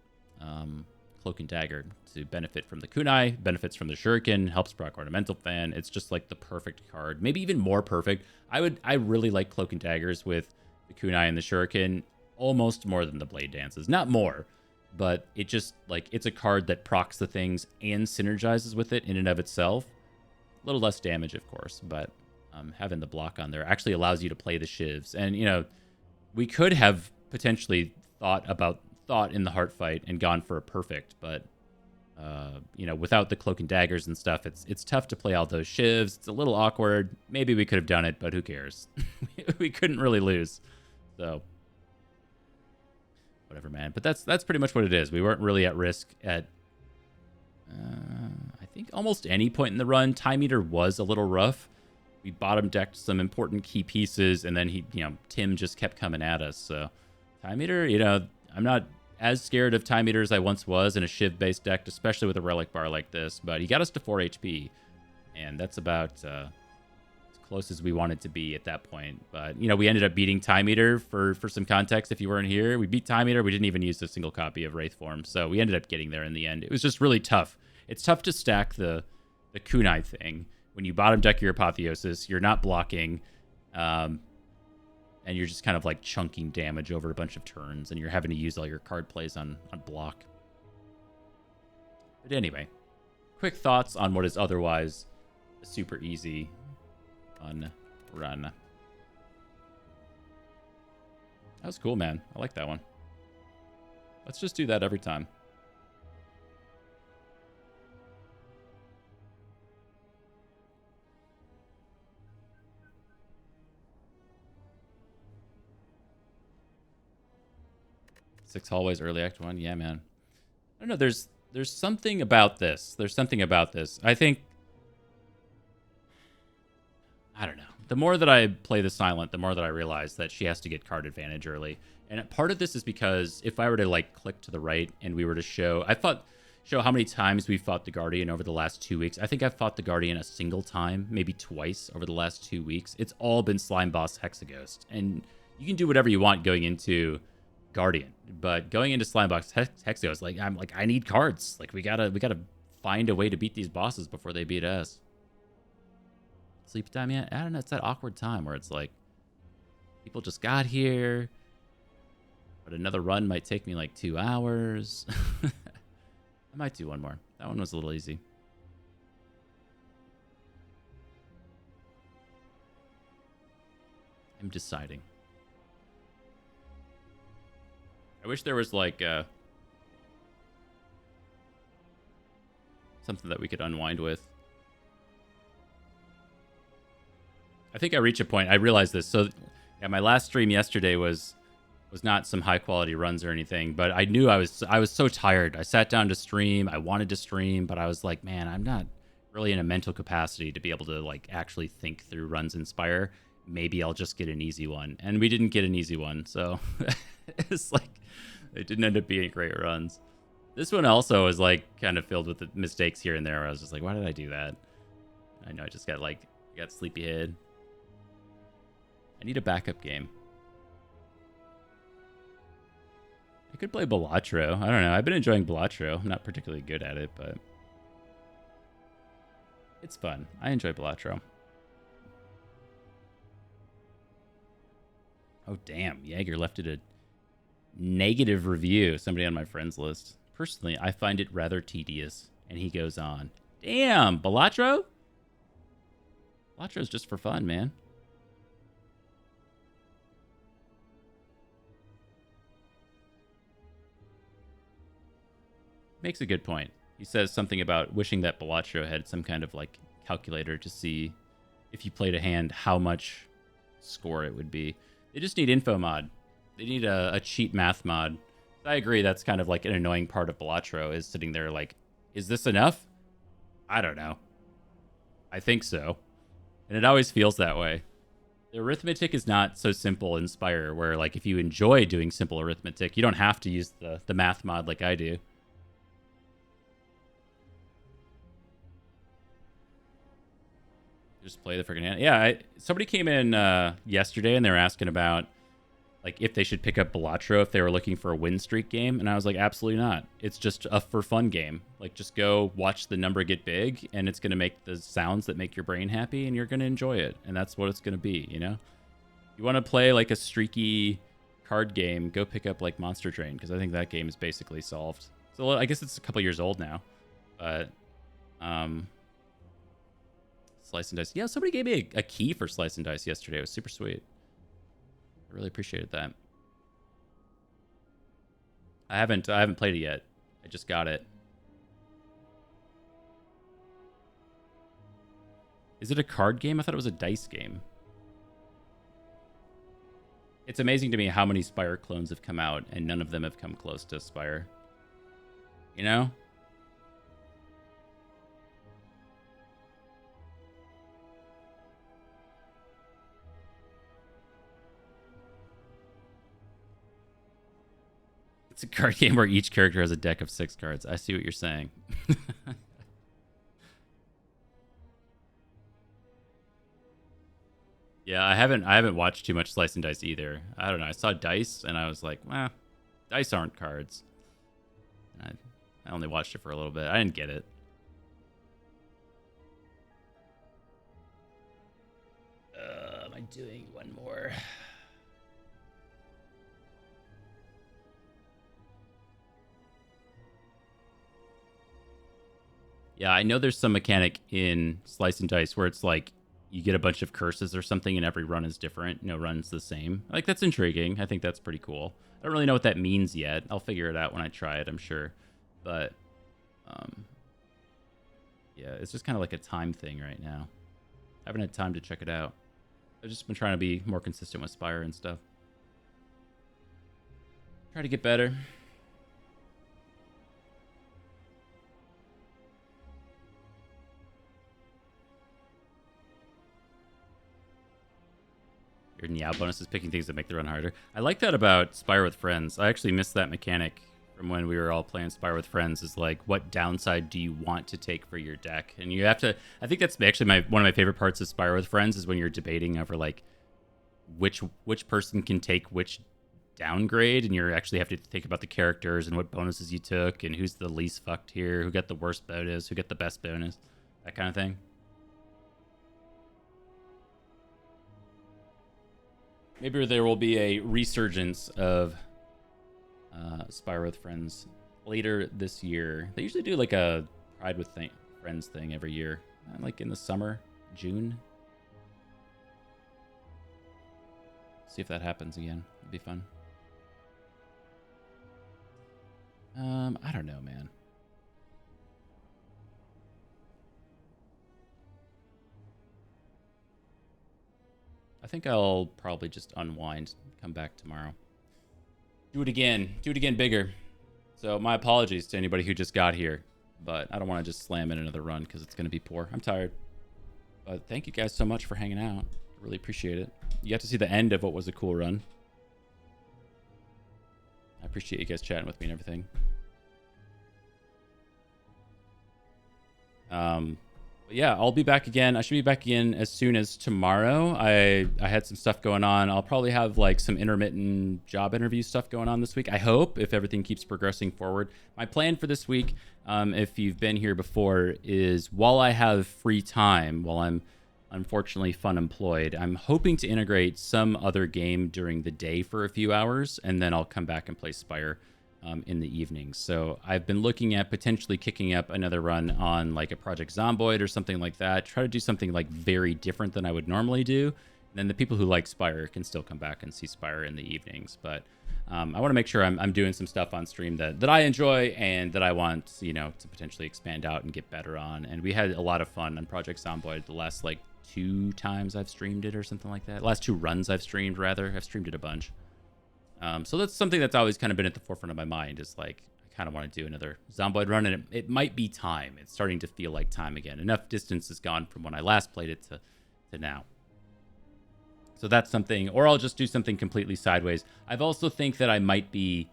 Cloak and Dagger to benefit from the Kunai, benefits from the Shuriken, helps proc Ornamental Fan. It's just like the perfect card, maybe even more perfect. I really like Cloak and Daggers with the Kunai and the Shuriken almost more than the Blade Dances. Not more, but it just, like, it's a card that procs the things and synergizes with it in and of itself. A little less damage, of course, but having the block on there actually allows you to play the shivs. And, you know, we could have potentially thought in the heart fight and gone for a perfect, but, you know, without the Cloak and Daggers and stuff, it's tough to play all those shivs. It's a little awkward. Maybe we could have done it, but who cares? We couldn't really lose. So whatever, man. But that's pretty much what it is. We weren't really at risk at, I think, almost any point in the run. Time Eater was a little rough. We bottom decked some important key pieces, and then Tim just kept coming at us. So Time Eater, you know, I'm not as scared of Time Eater as I once was in a Shiv-based deck, especially with a Relic Bar like this. But he got us to 4 HP, and that's about as close as we wanted to be at that point. But, you know, we ended up beating Time Eater for some context. If you weren't here, we beat Time Eater. We didn't even use a single copy of Wraith Form, so we ended up getting there in the end. It was just really tough. It's tough to stack the Kunai thing. When you bottom deck your Apotheosis, you're not blocking, and you're just kind of like chunking damage over a bunch of turns, and you're having to use all your card plays on block. But anyway, quick thoughts on what is otherwise a super easy fun run. That was cool, man. I like that one. Let's just do that every time. Six hallways, early act 1. Yeah, man. I don't know. There's something about this. There's something about this. I think, I don't know. The more that I play the Silent, the more that I realize that she has to get card advantage early. And part of this is because if I were to like click to the right and we were to show how many times we fought the Guardian over the last 2 weeks. I think I've fought the Guardian a single time, maybe twice over the last 2 weeks. It's all been Slime Boss Hexaghost. And you can do whatever you want going into Guardian, but going into Slime Boss Hexaghost, I need cards. Like we gotta find a way to beat these bosses before they beat us. Sleep time yet? I don't know. It's that awkward time where it's like people just got here, but another run might take me like 2 hours. I might do one more. That one was a little easy. I'm deciding. I wish there was like something that we could unwind with. I think I reach a point. I realized this. So, yeah, my last stream yesterday was not some high quality runs or anything, but I knew I was so tired. I sat down to stream. I wanted to stream, but I was like, man, I'm not really in a mental capacity to be able to like actually think through runs in Spire. Maybe I'll just get an easy one, and we didn't get an easy one, so it's like. It didn't end up being great runs. This one also is like kind of filled with the mistakes here and there. Where I was just like, why did I do that? I know I just got sleepyhead. I need a backup game. I could play Balatro. I don't know. I've been enjoying Balatro. I'm not particularly good at it, but it's fun. I enjoy Balatro. Oh, damn. Jaeger left it a negative review. Somebody on my friends list. Personally, I find it rather tedious. And he goes on. Damn, Balatro? Balatro's just for fun, man. Makes a good point. He says something about wishing that Balatro had some kind of like calculator to see if you played a hand how much score it would be. They just need info mod. They need a cheat math mod. I agree, that's kind of like an annoying part of Balatro, is sitting there like, is this enough? I don't know. I think so. And it always feels that way. The arithmetic is not so simple in Spire, where like if you enjoy doing simple arithmetic, you don't have to use the math mod like I do. Just play the freaking hand. Yeah, somebody came in yesterday and they were asking about like if they should pick up Balatro if they were looking for a win streak game, and I was like, absolutely not. It's just a for fun game. Like, just go watch the number get big, and it's gonna make the sounds that make your brain happy, and you're gonna enjoy it, and that's what it's gonna be. You know, you want to play like a streaky card game, go pick up like Monster Train, because I think that game is basically solved. So I guess it's a couple years old now, but Slice and Dice. Yeah, somebody gave me a key for Slice and Dice yesterday. It was super sweet. I really appreciated that. I haven't played it yet. I just got it. Is it a card game? I thought it was a dice game. It's amazing to me how many Spire clones have come out, and none of them have come close to Spire. You know? It's a card game where each character has a deck of 6 cards. I see what you're saying. Yeah, I haven't watched too much Slice and Dice either. I don't know. I saw Dice and I was like, well, Dice aren't cards. And I only watched it for a little bit. I didn't get it. Am I doing one more? Yeah, I know there's some mechanic in Slice and Dice where it's like you get a bunch of curses or something and every run is different. No run's the same. Like, that's intriguing. I think that's pretty cool. I don't really know what that means yet. I'll figure it out when I try it, I'm sure. But, yeah, it's just kind of like a time thing right now. I haven't had time to check it out. I've just been trying to be more consistent with Spire and stuff. Try to get better. Your Niao bonus is picking things that make the run harder. I like that about Spire with Friends. I actually missed that mechanic from when we were all playing Spire with Friends, is like, what downside do you want to take for your deck? And you have to, I think that's actually one of my favorite parts of Spire with Friends is when you're debating over like which person can take which downgrade, and you actually have to think about the characters and what bonuses you took and who's the least fucked here, who got the worst bonus, who got the best bonus, that kind of thing. Maybe there will be a resurgence of Spire with Friends later this year. They usually do like a Pride with Friends thing every year, like in the summer, June. See if that happens again. It'd be fun. I don't know, man. I think I'll probably just unwind, come back tomorrow. Do it again bigger. So my apologies to anybody who just got here, but I don't want to just slam in another run because it's going to be poor. I'm tired. But thank you guys so much for hanging out. Really appreciate it. You got to see the end of what was a cool run. I appreciate you guys chatting with me and everything. But yeah, I'll be back again. I should be back again as soon as tomorrow. I had some stuff going on. I'll probably have like some intermittent job interview stuff going on this week, I hope, if everything keeps progressing forward. My plan for this week, if you've been here before, is while I have free time, while I'm unfortunately fun employed, I'm hoping to integrate some other game during the day for a few hours, and then I'll come back and play Spire in the evenings. So I've been looking at potentially kicking up another run on like a Project Zomboid or something like that. Try to do something like very different than I would normally do. And then the people who like Spire can still come back and see Spire in the evenings. But I want to make sure I'm doing some stuff on stream that I enjoy and that I want, you know, to potentially expand out and get better on. And we had a lot of fun on Project Zomboid the last like 2 times I've streamed it or something like that. Last 2 runs I've streamed, rather. I've streamed it a bunch. So that's something that's always kind of been at the forefront of my mind, is like, I kind of want to do another Zomboid run, and it might be time. It's starting to feel like time again. Enough distance has gone from when I last played it to now. So that's something, or I'll just do something completely sideways. I've also think that I might be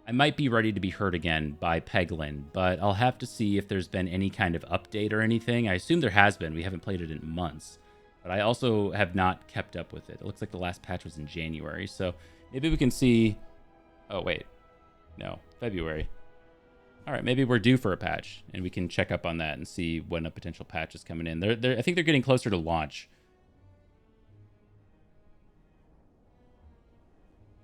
I might be ready to be hurt again by Peglin, but I'll have to see if there's been any kind of update or anything. I assume there has been. We haven't played it in months. But I also have not kept up with it. It looks like the last patch was in January, so maybe we can see... Oh, wait. No, February. All right, maybe we're due for a patch, and we can check up on that and see when a potential patch is coming in. I think they're getting closer to launch.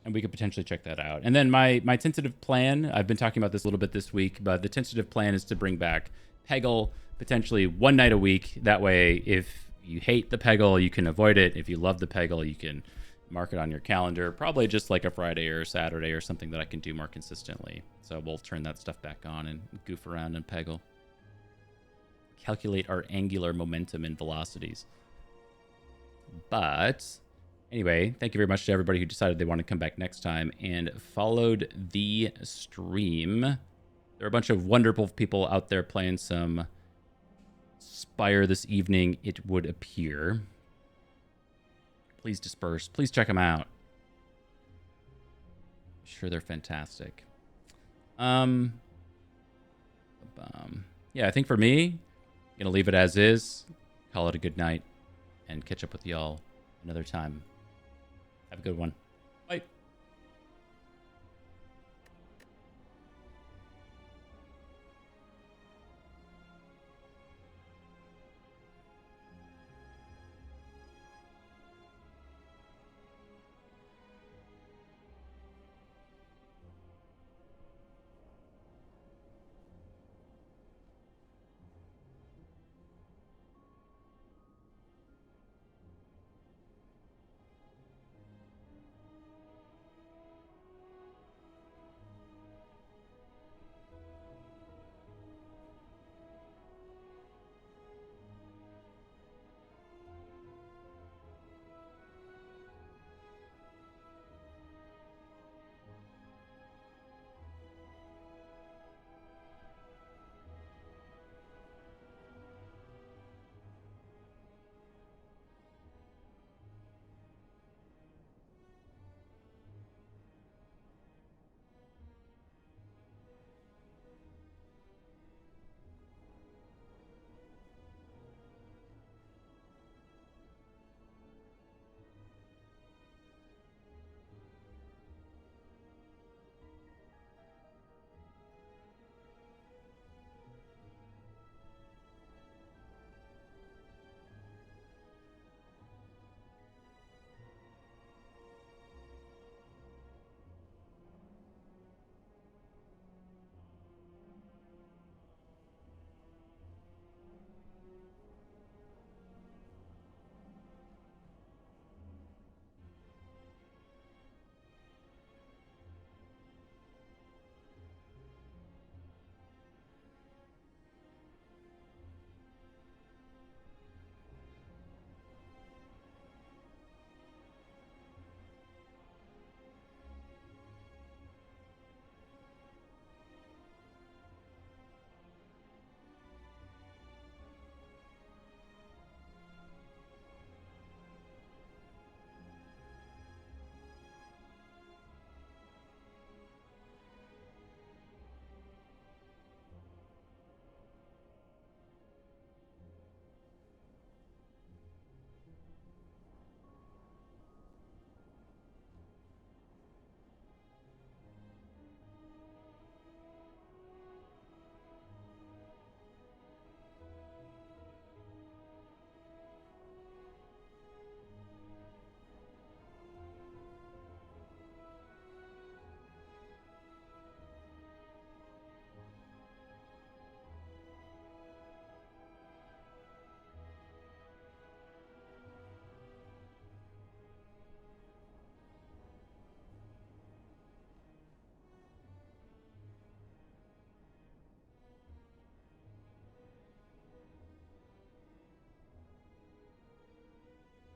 And we could potentially check that out. And then my tentative plan, I've been talking about this a little bit this week, but the tentative plan is to bring back Peggle potentially one night a week. That way, if you hate the Peggle, you can avoid it. If you love the Peggle, you can mark it on your calendar. Probably just like a Friday or Saturday or something that I can do more consistently. So we'll turn that stuff back on and goof around in Peggle. Calculate our angular momentum and velocities. But... anyway, thank you very much to everybody who decided they want to come back next time and followed the stream. There are a bunch of wonderful people out there playing some Spire this evening, it would appear. Please disperse. Please check them out. I'm sure they're fantastic. Yeah, I think for me, gonna leave it as is, call it a good night, and catch up with y'all another time. Have a good one.